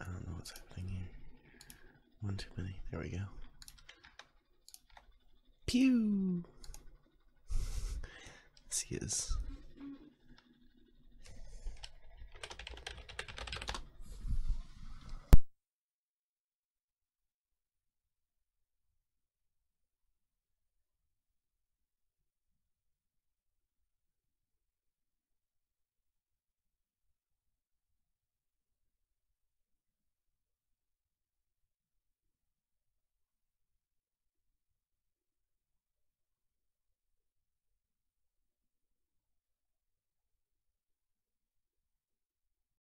I don't know what's happening here. One too many. There we go. Pew! This he is.